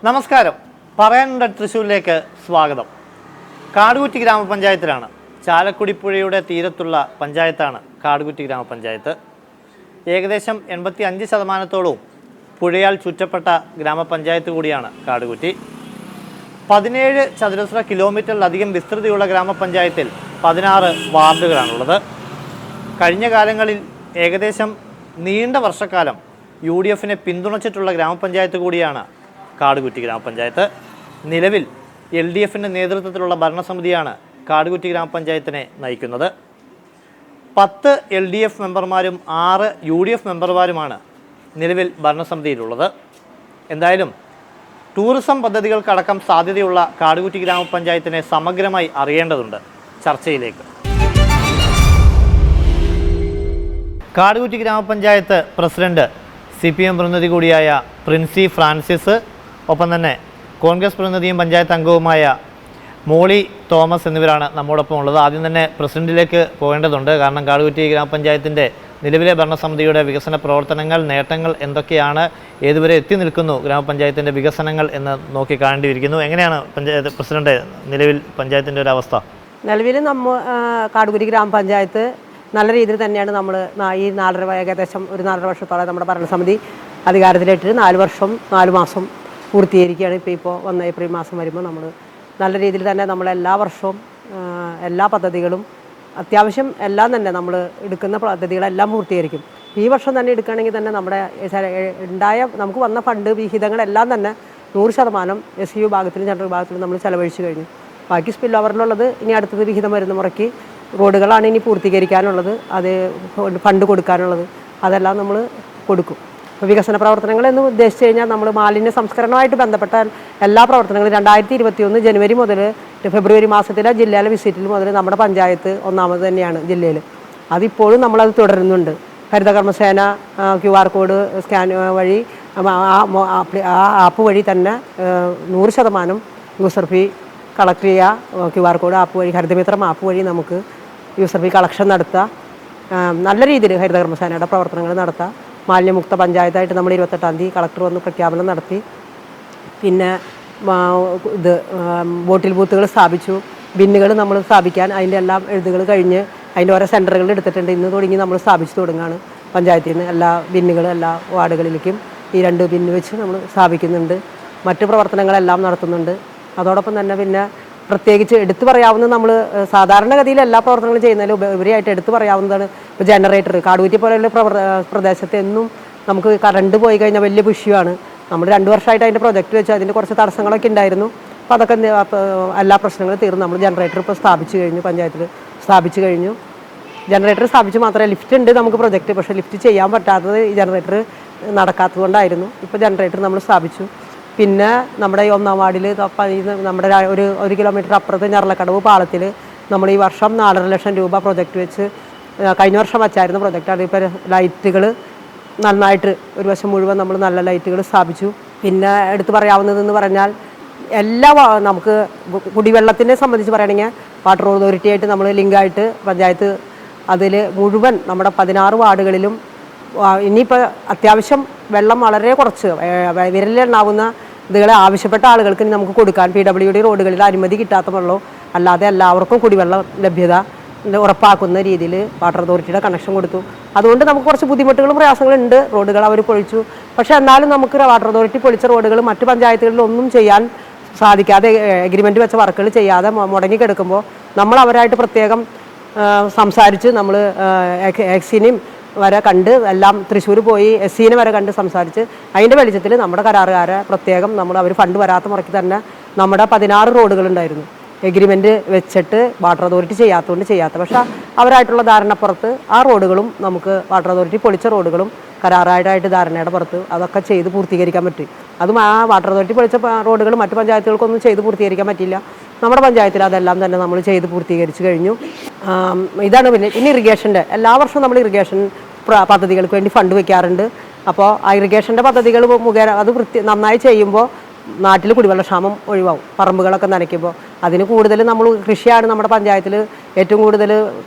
നമസ്കാരം. പറയാനുണ്ട് തൃശ്ശൂരിലേക്ക് സ്വാഗതം. കാടുകുറ്റി ഗ്രാമപഞ്ചായത്തിലാണ്. ചാലക്കുടി പുഴയുടെ തീരത്തുള്ള പഞ്ചായത്താണ് കാടുകുറ്റി ഗ്രാമപഞ്ചായത്ത്. ഏകദേശം 85% പുഴയാൽ ചുറ്റപ്പെട്ട ഗ്രാമപഞ്ചായത്ത് കൂടിയാണ് കാടുകുറ്റി. 17 ചതുരശ്ര കിലോമീറ്ററിലധികം വിസ്തൃതിയുള്ള ഗ്രാമപഞ്ചായത്തിൽ 16 വാർഡുകളാണുള്ളത്. കഴിഞ്ഞ കാലങ്ങളിൽ ഏകദേശം നീണ്ട വർഷക്കാലം UDFനെ പിന്തുണച്ചിട്ടുള്ള ഗ്രാമപഞ്ചായത്ത് കൂടിയാണ് കാടുകുറ്റി ഗ്രാമപഞ്ചായത്ത്. നിലവിൽ LDFൻ്റെ നേതൃത്വത്തിലുള്ള ഭരണസമിതിയാണ് കാടുകുറ്റി ഗ്രാമപഞ്ചായത്തിനെ നയിക്കുന്നത്. 10 LDF മെമ്പർമാരും 6 UDF മെമ്പർമാരുമാണ് നിലവിൽ ഭരണസമിതിയിലുള്ളത്. എന്തായാലും ടൂറിസം പദ്ധതികൾക്കടക്കം സാധ്യതയുള്ള കാടുകുറ്റി ഗ്രാമപഞ്ചായത്തിനെ സമഗ്രമായി അറിയേണ്ടതുണ്ട്. ചർച്ചയിലേക്ക്. കാടുകുറ്റി ഗ്രാമപഞ്ചായത്ത് പ്രസിഡന്റ് CPM പ്രതിനിധി കൂടിയായ പ്രിൻസി ഫ്രാൻസിസ്, ഒപ്പം തന്നെ കോൺഗ്രസ് പ്രതിനിധിയും പഞ്ചായത്ത് അംഗവുമായ മോളി തോമസ് എന്നിവരാണ് നമ്മോടൊപ്പം ഉള്ളത്. ആദ്യം തന്നെ പ്രസിഡന്റിലേക്ക് പോകേണ്ടതുണ്ട്. കാരണം കാടുകുറ്റി ഗ്രാമപഞ്ചായത്തിൻ്റെ നിലവിലെ ഭരണസമിതിയുടെ വികസന പ്രവർത്തനങ്ങൾ, നേട്ടങ്ങൾ എന്തൊക്കെയാണ്, ഏതുവരെ എത്തി നിൽക്കുന്നു ഗ്രാമപഞ്ചായത്തിൻ്റെ വികസനങ്ങൾ എന്ന് നോക്കി കാണേണ്ടിയിരിക്കുന്നു. എങ്ങനെയാണ് പഞ്ചായത്ത് പ്രസിഡന്റ് നിലവിൽ പഞ്ചായത്തിൻ്റെ ഒരു അവസ്ഥ? നിലവിൽ കാടുകുറ്റി ഗ്രാമപഞ്ചായത്ത് നല്ല രീതിയിൽ തന്നെയാണ് നമ്മൾ ഈ ഏകദേശം ഒരു 4.5 വർഷത്തോളം നമ്മുടെ ഭരണസമിതി അധികാരത്തിലേറ്റിട്ട് 4 വർഷം 4 മാസം പൂർത്തീകരിക്കുകയാണ്. ഇപ്പോൾ വന്ന ഏപ്രിൽ മാസം വരുമ്പോൾ നമ്മൾ നല്ല രീതിയിൽ തന്നെ നമ്മൾ എല്ലാ വർഷവും എല്ലാ പദ്ധതികളും അത്യാവശ്യം എല്ലാം തന്നെ നമ്മൾ എടുക്കുന്ന പദ്ധതികളെല്ലാം പൂർത്തീകരിക്കും. ഈ വർഷം തന്നെ എടുക്കുകയാണെങ്കിൽ തന്നെ നമ്മുടെ നമുക്ക് വന്ന ഫണ്ട് വിഹിതങ്ങളെല്ലാം തന്നെ 100% SU വിഭാഗത്തിലും ജനറൽ വിഭാഗത്തിലും നമ്മൾ ചെലവഴിച്ചു കഴിഞ്ഞു. ബാക്കി സ്പിൽ ഓവറിലുള്ളത് ഇനി അടുത്തത് വിഹിതം വരുന്ന മുറയ്ക്ക് റോഡുകളാണ് ഇനി പൂർത്തീകരിക്കാനുള്ളത്, അത് ഫണ്ട് കൊടുക്കാനുള്ളത്, അതെല്ലാം നമ്മൾ കൊടുക്കും. ഇപ്പോൾ വികസന പ്രവർത്തനങ്ങൾ എന്ന് ഉദ്ദേശിച്ച് കഴിഞ്ഞാൽ നമ്മൾ മാലിന്യ സംസ്കരണവുമായിട്ട് ബന്ധപ്പെട്ട എല്ലാ പ്രവർത്തനങ്ങളും 2021 ജനുവരി മുതൽ ഫെബ്രുവരി മാസത്തിലെ ജില്ലയിലെ വിസിറ്റിൽ മുതൽ നമ്മുടെ പഞ്ചായത്ത് ഒന്നാമത് തന്നെയാണ് ജില്ലയിൽ. അതിപ്പോഴും നമ്മളത് തുടരുന്നുണ്ട്. ഹരിതകർമ്മസേന QR കോഡ് സ്കാൻ വഴി ആ ആപ്പ് വഴി തന്നെ 100% യൂസർ ഫീ കളക്ട് ചെയ്യുക. QR കോഡ് ആപ്പ് വഴി, ഹരിതമിത്രം ആപ്പ് വഴി നമുക്ക് യൂസർ ഫീ കളക്ഷൻ നടത്തുക. നല്ല രീതിയിൽ ഹരിതകർമ്മസേനയുടെ പ്രവർത്തനങ്ങൾ നടത്തുക. മാലിന്യമുക്ത പഞ്ചായത്തായിട്ട് നമ്മൾ 28-ാം തീയതി കളക്ടർ വന്ന് പ്രഖ്യാപനം നടത്തി. പിന്നെ ബോട്ടിൽ ബൂത്തുകൾ സ്ഥാപിച്ചു. ബിന്നുകൾ നമ്മൾ സ്ഥാപിക്കാൻ അതിൻ്റെ എല്ലാം എഴുതുകൾ കഴിഞ്ഞ് അതിൻ്റെ ഓരോ സെൻറ്ററുകൾ എടുത്തിട്ടുണ്ട്. ഇന്ന് തുടങ്ങി നമ്മൾ സ്ഥാപിച്ചു തുടങ്ങുകയാണ്. പഞ്ചായത്തിൽ നിന്ന് എല്ലാ ബിന്നുകളും എല്ലാ വാർഡുകളിലേക്കും ഈ 2 ബിന്ന് വെച്ച് നമ്മൾ സ്ഥാപിക്കുന്നുണ്ട്. മറ്റു പ്രവർത്തനങ്ങളെല്ലാം നടത്തുന്നുണ്ട്. അതോടൊപ്പം തന്നെ പിന്നെ പ്രത്യേകിച്ച് എടുത്തു പറയാവുന്ന നമ്മൾ സാധാരണഗതിയിൽ എല്ലാ പ്രവർത്തനങ്ങളും ചെയ്യുന്നതിലും ഉപരിയായിട്ട് എടുത്തു പറയാവുന്നതാണ് ഇപ്പോൾ ജനറേറ്റർ. കാടുകുറ്റി പോലെയുള്ള പ്രദേശത്ത് എന്നും നമുക്ക് കറണ്ട് പോയി കഴിഞ്ഞാൽ വലിയ വിഷയമാണ്. നമ്മൾ 2 വർഷമായിട്ട് അതിൻ്റെ പ്രൊജക്റ്റ് വെച്ച് അതിൻ്റെ കുറച്ച് തടസ്സങ്ങളൊക്കെ ഉണ്ടായിരുന്നു. അപ്പോൾ അതൊക്കെ എല്ലാ പ്രശ്നങ്ങളും തീർന്നു. നമ്മൾ ജനറേറ്റർ ഇപ്പോൾ സ്ഥാപിച്ചു കഴിഞ്ഞു, പഞ്ചായത്തിൽ സ്ഥാപിച്ചു കഴിഞ്ഞു. ജനറേറ്റർ സ്ഥാപിച്ച് മാത്രമേ, ലിഫ്റ്റ് ഉണ്ട് നമുക്ക് പ്രൊജക്റ്റ്, പക്ഷേ ലിഫ്റ്റ് ചെയ്യാൻ പറ്റാത്തത് ഈ ജനറേറ്റർ നടക്കാത്തത് കൊണ്ടായിരുന്നു. ഇപ്പോൾ ജനറേറ്റർ നമ്മൾ സ്ഥാപിച്ചു. പിന്നെ നമ്മുടെ ഈ 1-ാം വാർഡിൽ നമ്മുടെ 1 കിലോമീറ്റർ അപ്പുറത്ത് ഞറലക്കടവ് പാളത്തിൽ നമ്മൾ ഈ വർഷം 4.5 ലക്ഷം രൂപ പ്രൊജക്റ്റ് വെച്ച്, കഴിഞ്ഞ വർഷം വച്ചായിരുന്ന പ്രൊജക്റ്റാണ്. ഇപ്പോൾ ലൈറ്റുകൾ നന്നായിട്ട് ഒരു വശം മുഴുവൻ നമ്മൾ നല്ല ലൈറ്റുകൾ സ്ഥാപിച്ചു. പിന്നെ എടുത്തു പറയാവുന്നതെന്ന് പറഞ്ഞാൽ നമുക്ക് കുടിവെള്ളത്തിനെ സംബന്ധിച്ച് പറയുകയാണെങ്കിൽ വാട്ടർ അതോറിറ്റി ആയിട്ട് നമ്മൾ ലിങ്കായിട്ട് പഞ്ചായത്ത് അതിൽ മുഴുവൻ നമ്മുടെ 16 വാർഡുകളിലും ഇനിയിപ്പോൾ അത്യാവശ്യം വെള്ളം വളരെ കുറച്ച് വിരലിലെണ്ണാവുന്ന ഇതുകളെ ആവശ്യപ്പെട്ട ആളുകൾക്ക് ഇനി നമുക്ക് കൊടുക്കാൻ PWD റോഡുകളിൽ അനുമതി കിട്ടാത്ത വെള്ളവും അല്ലാതെ എല്ലാവർക്കും കുടിവെള്ളം ലഭ്യത ഉറപ്പാക്കുന്ന രീതിയിൽ വാട്ടർ അതോറിറ്റിയുടെ കണക്ഷൻ കൊടുത്തു. അതുകൊണ്ട് നമുക്ക് കുറച്ച് ബുദ്ധിമുട്ടുകളും പ്രയാസങ്ങളുണ്ട്. റോഡുകൾ അവർ പൊളിച്ചു. പക്ഷേ എന്നാലും നമുക്ക് വാട്ടർ അതോറിറ്റി പൊളിച്ച റോഡുകൾ മറ്റു പഞ്ചായത്തുകളിൽ ഒന്നും ചെയ്യാൻ സാധിക്കാതെ, എഗ്രിമെൻറ്റ് വെച്ച വർക്കുകൾ ചെയ്യാതെ മുടങ്ങിക്കിടക്കുമ്പോൾ നമ്മൾ അവരായിട്ട് പ്രത്യേകം സംസാരിച്ച് നമ്മൾ എക്സിനെയും വരെ കണ്ട് എല്ലാം തൃശ്ശൂർ പോയി SCനെ വരെ കണ്ട് സംസാരിച്ച് അതിൻ്റെ വെളിച്ചത്തിൽ നമ്മുടെ കരാറുകാരെ പ്രത്യേകം അവർ ഫണ്ട് വരാത്ത മുറയ്ക്ക് തന്നെ നമ്മുടെ 16 റോഡുകളുണ്ടായിരുന്നു എഗ്രിമെൻറ്റ് വെച്ചിട്ട് വാട്ടർ അതോറിറ്റി ചെയ്യാത്ത പക്ഷേ അവരായിട്ടുള്ള ധാരണപ്പുറത്ത് ആ റോഡുകളും നമുക്ക് വാട്ടർ അതോറിറ്റി പൊളിച്ച റോഡുകളും കരാറായിട്ട് ധാരണയുടെ പുറത്ത് അതൊക്കെ ചെയ്ത് പൂർത്തീകരിക്കാൻ പറ്റും. അതും ആ വാട്ടർ അതോറിറ്റി പൊളിച്ച റോഡുകൾ മറ്റു പഞ്ചായത്തുകൾക്കൊന്നും ചെയ്ത് പൂർത്തീകരിക്കാൻ പറ്റില്ല. നമ്മുടെ പഞ്ചായത്തിൽ അതെല്ലാം തന്നെ നമ്മൾ ചെയ്ത് പൂർത്തീകരിച്ച് കഴിഞ്ഞു. ഇതാണ്. പിന്നെ ഇറിഗേഷൻ്റെ എല്ലാ വർഷവും നമ്മൾ ഇറിഗേഷൻ പദ്ധതികൾക്ക് വേണ്ടി ഫണ്ട് വയ്ക്കാറുണ്ട്. അപ്പോൾ ആ ഇറിഗേഷൻ്റെ പദ്ധതികൾ മുഖേന അത് നന്നായി ചെയ്യുമ്പോൾ നാട്ടിൽ കുടിവെള്ളക്ഷാമം ഒഴിവാകും. പറമ്പുകളൊക്കെ നനയ്ക്കുമ്പോൾ അതിന് കൂടുതൽ നമ്മൾ കൃഷിയാണ് നമ്മുടെ പഞ്ചായത്തിൽ ഏറ്റവും കൂടുതൽ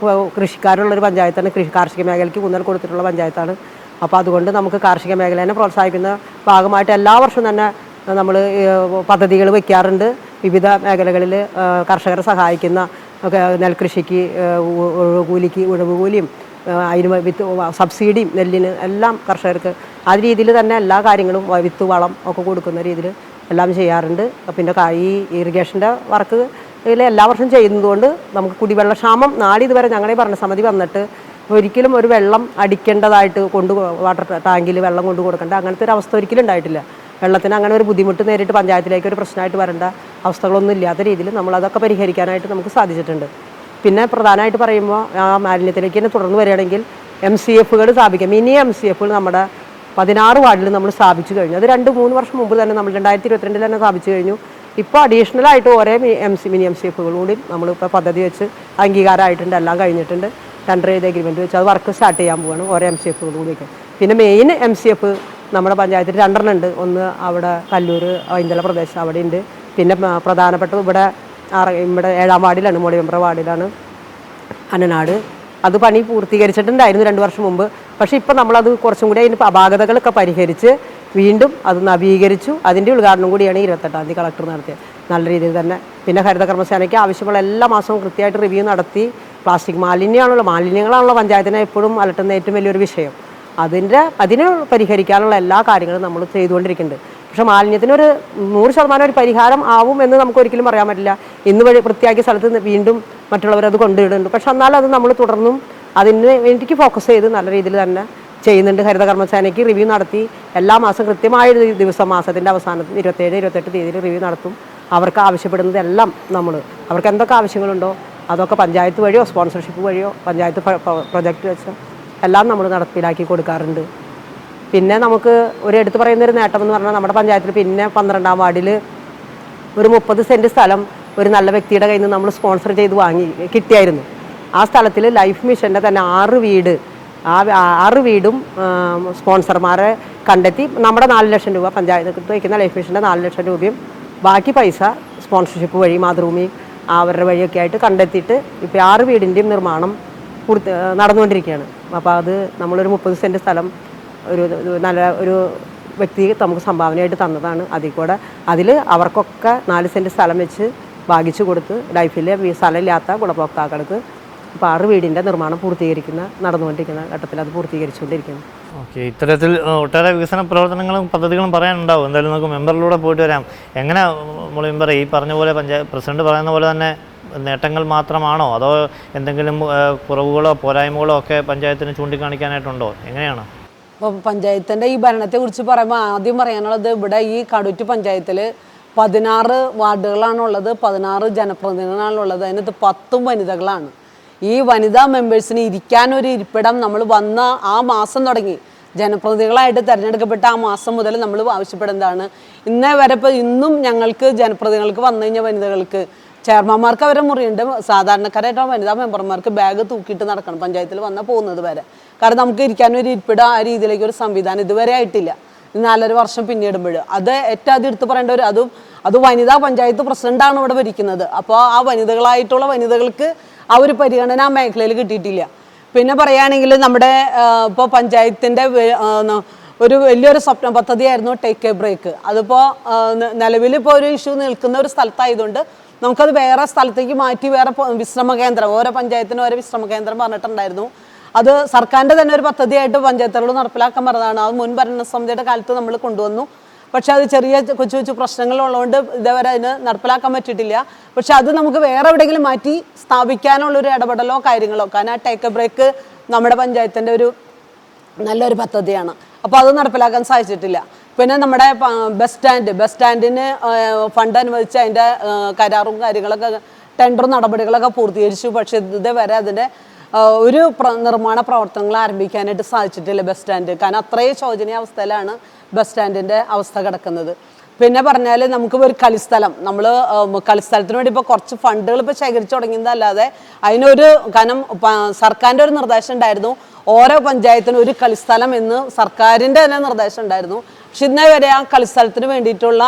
കൃഷിക്കാരുള്ളൊരു പഞ്ചായത്താണ്. കാർഷിക മേഖലയ്ക്ക് ഊന്നൽ കൊടുത്തിട്ടുള്ള പഞ്ചായത്താണ്. അപ്പോൾ അതുകൊണ്ട് നമുക്ക് കാർഷിക മേഖലയെ പ്രോത്സാഹിപ്പിക്കുന്ന ഭാഗമായിട്ട് എല്ലാ വർഷവും തന്നെ നമ്മൾ പദ്ധതികൾ വയ്ക്കാറുണ്ട്. വിവിധ മേഖലകളിൽ കർഷകരെ സഹായിക്കുന്ന നെൽകൃഷിക്ക് ഉഴവ് കൂലിയും അതിന് സബ്സിഡിയും നെല്ലിന് എല്ലാം കർഷകർക്ക് ആ രീതിയിൽ തന്നെ എല്ലാ കാര്യങ്ങളും വിത്ത് വളം ഒക്കെ കൊടുക്കുന്ന രീതിയിൽ എല്ലാം ചെയ്യാറുണ്ട്. പിന്നെ ഈ ഇറിഗേഷൻ്റെ വർക്ക് എല്ലാ വർഷം ചെയ്യുന്നതുകൊണ്ട് നമുക്ക് കുടിവെള്ളക്ഷാമം നാളിതുവരെ ഞങ്ങളുടെ ഭരണസമിതി വന്നിട്ട് ഒരിക്കലും ഒരു വെള്ളം അടിക്കേണ്ടതായിട്ട് വാട്ടർ ടാങ്കിൽ വെള്ളം കൊണ്ട് കൊടുക്കേണ്ട അങ്ങനത്തെ ഒരു അവസ്ഥ ഒരിക്കലും ഉണ്ടായിട്ടില്ല. വെള്ളത്തിന് അങ്ങനെ ഒരു ബുദ്ധിമുട്ട് നേരിട്ട് പഞ്ചായത്തിലേക്ക് ഒരു പ്രശ്നമായിട്ട് വരേണ്ട അവസ്ഥകളൊന്നും ഇല്ലാത്ത രീതിയിൽ നമ്മളതൊക്കെ പരിഹരിക്കാനായിട്ട് നമുക്ക് സാധിച്ചിട്ടുണ്ട്. പിന്നെ പ്രധാനമായിട്ട് പറയുമ്പോൾ ആ മാലിന്യത്തിലേക്ക് തന്നെ തുടർന്ന് വരികയാണെങ്കിൽ MCFകൾ സ്ഥാപിക്കാം. മിനി MCFകൾ നമ്മുടെ 16 വാർഡിൽ നമ്മൾ സ്ഥാപിച്ചു കഴിഞ്ഞു. അത് 2-3 വർഷം മുമ്പ് തന്നെ നമ്മൾ 2022 തന്നെ സ്ഥാപിച്ചു കഴിഞ്ഞു. ഇപ്പോൾ അഡീഷണലായിട്ട് ഓരോ മിനി MCFകൾ കൂടി നമ്മളിപ്പോൾ പദ്ധതി വെച്ച് അംഗീകാരമായിട്ടുണ്ട്, എല്ലാം കഴിഞ്ഞിട്ടുണ്ട്. ടെൻഡർ ചെയ്ത് എഗ്രിമെൻറ്റ് വെച്ച് അത് വർക്ക് സ്റ്റാർട്ട് ചെയ്യാൻ പോവുകയാണ് ഓരോ MCFകൾ കൂടിയൊക്കെ. പിന്നെ മെയിൻ MCF നമ്മുടെ പഞ്ചായത്തിൽ 2 ഉണ്ട്. ഒന്ന് അവിടെ കല്ലൂർ ഐന്തല പ്രദേശം അവിടെ ഉണ്ട്. പിന്നെ പ്രധാനപ്പെട്ട ഇവിടെ 7-ാം വാർഡിലാണ്, മോളിയമ്പ്ര വാർഡിലാണ് അനനാട്. അത് പണി പൂർത്തീകരിച്ചിട്ടുണ്ടായിരുന്നു 2 വർഷം മുമ്പ്. പക്ഷേ ഇപ്പോൾ നമ്മളത് കുറച്ചും കൂടി അതിന് അപാകതകളൊക്കെ പരിഹരിച്ച് വീണ്ടും അത് നവീകരിച്ചു. അതിൻ്റെ ഉദ്ഘാടനം കൂടിയാണ് 28-ാം തീയതി കളക്ടർ നടത്തിയത് നല്ല രീതിയിൽ തന്നെ. പിന്നെ ഹരിതകർമ്മസേനയ്ക്ക് ആവശ്യമുള്ള എല്ലാ മാസവും കൃത്യമായിട്ട് റിവ്യൂ നടത്തി. പ്ലാസ്റ്റിക് മാലിന്യങ്ങളാണല്ലോ പഞ്ചായത്തിനെ എപ്പോഴും അലട്ടുന്ന ഏറ്റവും വലിയൊരു വിഷയം. അതിന് പരിഹരിക്കാനുള്ള എല്ലാ കാര്യങ്ങളും നമ്മൾ ചെയ്തുകൊണ്ടിരിക്കുന്നുണ്ട്. പക്ഷേ മാലിന്യത്തിനൊരു 100% ഒരു പരിഹാരം ആവും എന്ന് നമുക്ക് ഒരിക്കലും പറയാൻ പറ്റില്ല. ഇന്ന് വൃത്തിയാക്കിയ സ്ഥലത്ത് വീണ്ടും മറ്റുള്ളവരത് കൊണ്ടുവിടുന്നുണ്ട്. പക്ഷെ എന്നാലും അത് നമ്മൾ തുടർന്നും അതിന് വേണ്ടിക്ക് ഫോക്കസ് ചെയ്ത് നല്ല രീതിയിൽ തന്നെ ചെയ്യുന്നുണ്ട്. ഹരിതകർമ്മസേനയ്ക്ക് റിവ്യൂ നടത്തി എല്ലാ മാസം കൃത്യമായ ദിവസം മാസത്തിൻ്റെ അവസാനത്തിൽ 27-28 തീയതിയിൽ റിവ്യൂ നടത്തും. അവർക്ക് ആവശ്യപ്പെടുന്നതെല്ലാം അവർക്ക് എന്തൊക്കെ ആവശ്യങ്ങളുണ്ടോ അതൊക്കെ പഞ്ചായത്ത് വഴിയോ സ്പോൺസർഷിപ്പ് വഴിയോ പഞ്ചായത്ത് പ്രൊജക്റ്റ് വെച്ചോ എല്ലാം നമ്മൾ നടപ്പിലാക്കി കൊടുക്കാറുണ്ട്. പിന്നെ നമുക്ക് ഒരു എടുത്തു പറയുന്നൊരു നേട്ടം എന്ന് പറഞ്ഞാൽ നമ്മുടെ പഞ്ചായത്തിൽ പിന്നെ 12-ാം വാർഡിൽ ഒരു 30 സെൻറ്റ് സ്ഥലം ഒരു നല്ല വ്യക്തിയുടെ കയ്യിൽ നിന്ന് നമ്മൾ സ്പോൺസർ ചെയ്ത് കിട്ടിയായിരുന്നു. ആ സ്ഥലത്തിൽ ലൈഫ് മിഷൻ്റെ തന്നെ 6 വീട്, ആ 6 വീടും സ്പോൺസർമാരെ കണ്ടെത്തി നമ്മുടെ 4 ലക്ഷം രൂപ പഞ്ചായത്ത് വയ്ക്കുന്ന ലൈഫ് മിഷൻ്റെ 4 ലക്ഷം രൂപയും ബാക്കി പൈസ സ്പോൺസർഷിപ്പ് വഴി മാതൃഭൂമി അവരുടെ വഴിയൊക്കെ ആയിട്ട് കണ്ടെത്തിയിട്ട് ഇപ്പോൾ 6 വീടിൻ്റെയും നിർമ്മാണം നടന്നുകൊണ്ടിരിക്കുകയാണ്. അപ്പോൾ അത് നമ്മളൊരു 30 സെൻറ്റ് സ്ഥലം നല്ല ഒരു വ്യക്തി നമുക്ക് സംഭാവനയായിട്ട് തന്നതാണ്. അതിൽ അവർക്കൊക്കെ 4 സെൻറ്റ് സ്ഥലം വെച്ച് ഭാഗിച്ചു കൊടുത്ത് ലൈഫിൽ സ്ഥലമില്ലാത്ത ഗുണഭോക്താക്കൾക്ക് ഇപ്പോൾ 6 വീടിൻ്റെ നിർമ്മാണം നടന്നുകൊണ്ടിരിക്കുന്ന ഘട്ടത്തിൽ അത് പൂർത്തീകരിച്ചുകൊണ്ടിരിക്കുന്നു. ഓക്കെ, ഇത്തരത്തിൽ ഒട്ടേറെ വികസന പ്രവർത്തനങ്ങളും പദ്ധതികളും പറയാനുണ്ടാവും. എന്തായാലും നമുക്ക് മെമ്പറിലൂടെ പോയിട്ട് വരാം. എങ്ങനെ മെമ്പർ ഈ പറഞ്ഞ പോലെ പ്രസിഡന്റ് പറയുന്ന പോലെ തന്നെ നേട്ടങ്ങൾ മാത്രമാണോ അതോ എന്തെങ്കിലും കുറവുകളോ പോരായ്മകളോ ഒക്കെ പഞ്ചായത്തിന് ചൂണ്ടിക്കാണിക്കാനായിട്ടുണ്ടോ? എങ്ങനെയാണ്? അപ്പോൾ പഞ്ചായത്തിൻ്റെ ഈ ഭരണത്തെക്കുറിച്ച് പറയുമ്പോൾ ആദ്യം പറയാനുള്ളത് ഇവിടെ ഈ കടുറ്റി പഞ്ചായത്തിൽ 16 വാർഡുകളാണുള്ളത്, 16 ജനപ്രതിനിധികളാണുള്ളത്. അതിനകത്ത് 10 വനിതകളാണ്. ഈ വനിതാ മെമ്പേഴ്സിന് ഇരിക്കാനൊരു ഇരിപ്പിടം നമ്മൾ വന്ന ആ മാസം തുടങ്ങി ജനപ്രതിനിധികളായിട്ട് തിരഞ്ഞെടുക്കപ്പെട്ട ആ മാസം മുതൽ നമ്മൾ ആവശ്യപ്പെടുന്നതാണ്. ഇന്നേ വരെ ഇന്നും ഞങ്ങൾക്ക് ജനപ്രതിനിധികൾക്ക് വന്നു കഴിഞ്ഞാൽ വനിതകൾക്ക് ചെയർമാന്മാർക്ക് അവരെ മുറിയുണ്ട്. സാധാരണക്കാരായിട്ടുള്ള വനിതാ മെമ്പർമാർക്ക് ബാഗ് തൂക്കിയിട്ട് നടക്കണം പഞ്ചായത്തിൽ പോകുന്നത് വരെ. കാരണം നമുക്ക് ഇരിക്കാനൊരു ഇരിപ്പിടം ആ രീതിയിലേക്ക് ഒരു സംവിധാനം ഇതുവരെ ആയിട്ടില്ല. 4.5 വർഷം പിന്നിടുമ്പോൾ അത് ഏറ്റവും ആദ്യം എടുത്ത് പറയേണ്ട അത് വനിതാ പഞ്ചായത്ത് പ്രസിഡന്റാണ് ഇവിടെ ഭരിക്കുന്നത്. അപ്പോൾ ആ വനിതകളായിട്ടുള്ള വനിതകൾക്ക് ആ ഒരു പരിഗണന ആ മേഖലയിൽ കിട്ടിയിട്ടില്ല. പിന്നെ പറയുകയാണെങ്കിൽ നമ്മുടെ ഇപ്പോൾ പഞ്ചായത്തിൻ്റെ ഒരു വലിയൊരു സ്വപ്ന പദ്ധതിയായിരുന്നു ടേക്ക് എ ബ്രേക്ക്. അതിപ്പോൾ നിലവിലിപ്പോൾ ഒരു ഇഷ്യൂ നിൽക്കുന്ന ഒരു സ്ഥലത്തായതുകൊണ്ട് നമുക്കത് വേറെ സ്ഥലത്തേക്ക് മാറ്റി വേറെ വിശ്രമ കേന്ദ്രം, ഓരോ പഞ്ചായത്തിനും ഓരോ വിശ്രമ കേന്ദ്രം പറഞ്ഞിട്ടുണ്ടായിരുന്നു. അത് സർക്കാരിൻ്റെ തന്നെ ഒരു പദ്ധതിയായിട്ട് പഞ്ചായത്തുകൾ നടപ്പിലാക്കാൻ പറഞ്ഞതാണ്. അത് മുൻ ഭരണസമിതിയുടെ കാലത്ത് നമ്മൾ കൊണ്ടുവന്നു. പക്ഷെ അത് ചെറിയ കൊച്ചു കൊച്ചു പ്രശ്നങ്ങളുള്ളതുകൊണ്ട് ഇതേവരെ അതിന് നടപ്പിലാക്കാൻ പറ്റിയിട്ടില്ല. പക്ഷെ അത് നമുക്ക് വേറെ എവിടെയെങ്കിലും മാറ്റി സ്ഥാപിക്കാനുള്ളൊരു ഇടപെടലോ കാര്യങ്ങളോ, കാരണം ആ ടേക്ക് എ ബ്രേക്ക് നമ്മുടെ പഞ്ചായത്തിൻ്റെ ഒരു നല്ലൊരു പദ്ധതിയാണ്. അപ്പോൾ അത് നടപ്പിലാക്കാൻ സാധിച്ചിട്ടില്ല. പിന്നെ നമ്മുടെ ബസ് സ്റ്റാൻഡിന് ഫണ്ട് അനുവദിച്ച് അതിൻ്റെ കരാറും കാര്യങ്ങളൊക്കെ ടെൻഡറും നടപടികളൊക്കെ പൂർത്തീകരിച്ചു. പക്ഷേ ഇതുവരെ അതിൻ്റെ ഒരു നിർമ്മാണ പ്രവർത്തനങ്ങൾ ആരംഭിക്കാനായിട്ട് സാധിച്ചിട്ടില്ല ബസ് സ്റ്റാൻഡ്. കാരണം അത്രയും ശോചനീയ അവസ്ഥയിലാണ് ബസ് സ്റ്റാൻഡിൻ്റെ അവസ്ഥ കിടക്കുന്നത്. പിന്നെ പറഞ്ഞാൽ നമുക്ക് ഒരു കളിസ്ഥലം, നമ്മൾ കളിസ്ഥലത്തിന് വേണ്ടി ഇപ്പോൾ കുറച്ച് ഫണ്ടുകൾ ഇപ്പോൾ ശേഖരിച്ചു തുടങ്ങിയതല്ലാതെ അതിനൊരു കാരണം സർക്കാരിൻ്റെ ഒരു നിർദ്ദേശം ഉണ്ടായിരുന്നു, ഓരോ പഞ്ചായത്തിനും ഒരു കളിസ്ഥലം എന്ന് സർക്കാരിൻ്റെ തന്നെ നിർദ്ദേശം ഉണ്ടായിരുന്നു. പക്ഷെ ഇന്നേ വരെ ആ കളിസ്ഥലത്തിന് വേണ്ടിയിട്ടുള്ള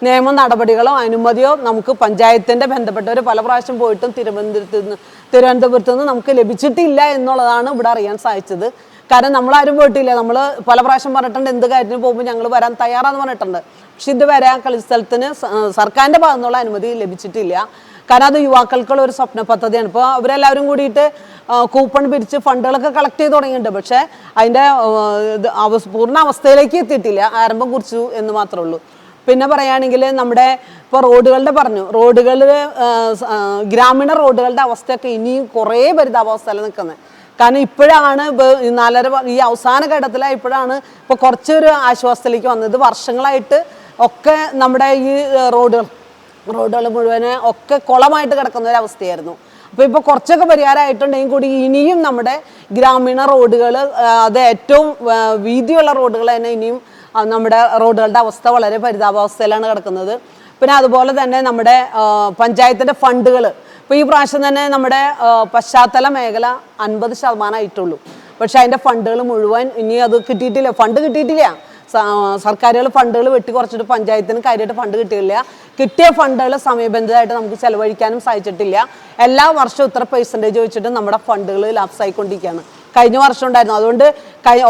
നിയമ നടപടികളോ അനുമതിയോ നമുക്ക് പഞ്ചായത്തിൻ്റെ ബന്ധപ്പെട്ടവർ പല പ്രാവശ്യം പോയിട്ടും തിരുവനന്തപുരത്ത് നിന്ന് നമുക്ക് ലഭിച്ചിട്ടില്ല എന്നുള്ളതാണ് ഇവിടെ അറിയാൻ സാധിച്ചത്. കാരണം നമ്മളാരും പോയിട്ടില്ല. നമ്മൾ പല പ്രാവശ്യം പറഞ്ഞിട്ടുണ്ട് എന്ത് കാര്യത്തിന് പോകുമ്പോൾ ഞങ്ങൾ വരാൻ തയ്യാറാന്ന് പറഞ്ഞിട്ടുണ്ട്. പക്ഷെ ഇതുവരെ കളിസ്ഥലത്തിന് സർക്കാരിൻ്റെ ഭാഗത്തു നിന്നുള്ള അനുമതി ലഭിച്ചിട്ടില്ല. കാരണം അത് യുവാക്കൾക്കുള്ള ഒരു സ്വപ്ന പദ്ധതിയാണ്. ഇപ്പോൾ അവരെല്ലാവരും കൂടിയിട്ട് കൂപ്പൺ പിരിച്ച് ഫണ്ടുകളൊക്കെ കളക്ട് ചെയ്ത് തുടങ്ങിയിട്ടുണ്ട്. പക്ഷേ അതിൻ്റെ പൂർണ്ണ അവസ്ഥയിലേക്ക് എത്തിയിട്ടില്ല, ആരംഭം കുറിച്ചു എന്ന് മാത്രമേ ഉള്ളൂ. പിന്നെ പറയുകയാണെങ്കിൽ നമ്മുടെ ഇപ്പോൾ റോഡുകളുടെ പറഞ്ഞു, ഗ്രാമീണ റോഡുകളുടെ അവസ്ഥയൊക്കെ ഇനിയും കുറേ പരിതാപാവസ്ഥയിൽ നിൽക്കുന്നത്. കാരണം ഇപ്പോഴാണ് ഈ അവസാന ഘട്ടത്തിലാണ് ഇപ്പോഴാണ് ഇപ്പോൾ കുറച്ചൊരു ആശ്വാസത്തിലേക്ക് വന്നത്. വർഷങ്ങളായിട്ട് ഒക്കെ നമ്മുടെ ഈ റോഡുകൾ മുഴുവനെ ഒക്കെ കുളമായിട്ട് കിടക്കുന്ന ഒരു അവസ്ഥയായിരുന്നു. അപ്പോൾ ഇപ്പോൾ കുറച്ചൊക്കെ പരിഹാരമായിട്ടുണ്ടെങ്കിൽ കൂടി ഇനിയും നമ്മുടെ ഗ്രാമീണ റോഡുകൾ, അത് ഏറ്റവും വീതിയുള്ള റോഡുകൾ തന്നെ ഇനിയും നമ്മുടെ റോഡുകളുടെ അവസ്ഥ വളരെ പരിതാപാവസ്ഥയിലാണ് കിടക്കുന്നത്. പിന്നെ അതുപോലെ തന്നെ നമ്മുടെ പഞ്ചായത്തിൻ്റെ ഫണ്ടുകൾ ഇപ്പോൾ ഈ പ്രാവശ്യം തന്നെ നമ്മുടെ പശ്ചാത്തല മേഖല 50% ആയിട്ടുള്ളൂ. പക്ഷെ അതിൻ്റെ ഫണ്ടുകൾ മുഴുവൻ ഇനി അത് കിട്ടിയിട്ടില്ല, ഫണ്ട് കിട്ടിയിട്ടില്ല. സർക്കാരുകൾ ഫണ്ടുകൾ വെട്ടിക്കുറച്ചിട്ട് പഞ്ചായത്തിന് കാര്യമായിട്ട് ഫണ്ട് കിട്ടിയില്ല. കിട്ടിയ ഫണ്ടുകൾ സമയബന്ധിതമായിട്ട് നമുക്ക് ചെലവഴിക്കാനും സാധിച്ചിട്ടില്ല. എല്ലാ വർഷവും ഇത്ര പെർസെൻറ്റേജ് വെച്ചിട്ട് നമ്മുടെ ഫണ്ടുകൾ ലാപ്സ് ആയിക്കൊണ്ടിരിക്കുകയാണ്. കഴിഞ്ഞ വർഷം ഉണ്ടായിരുന്നു. അതുകൊണ്ട്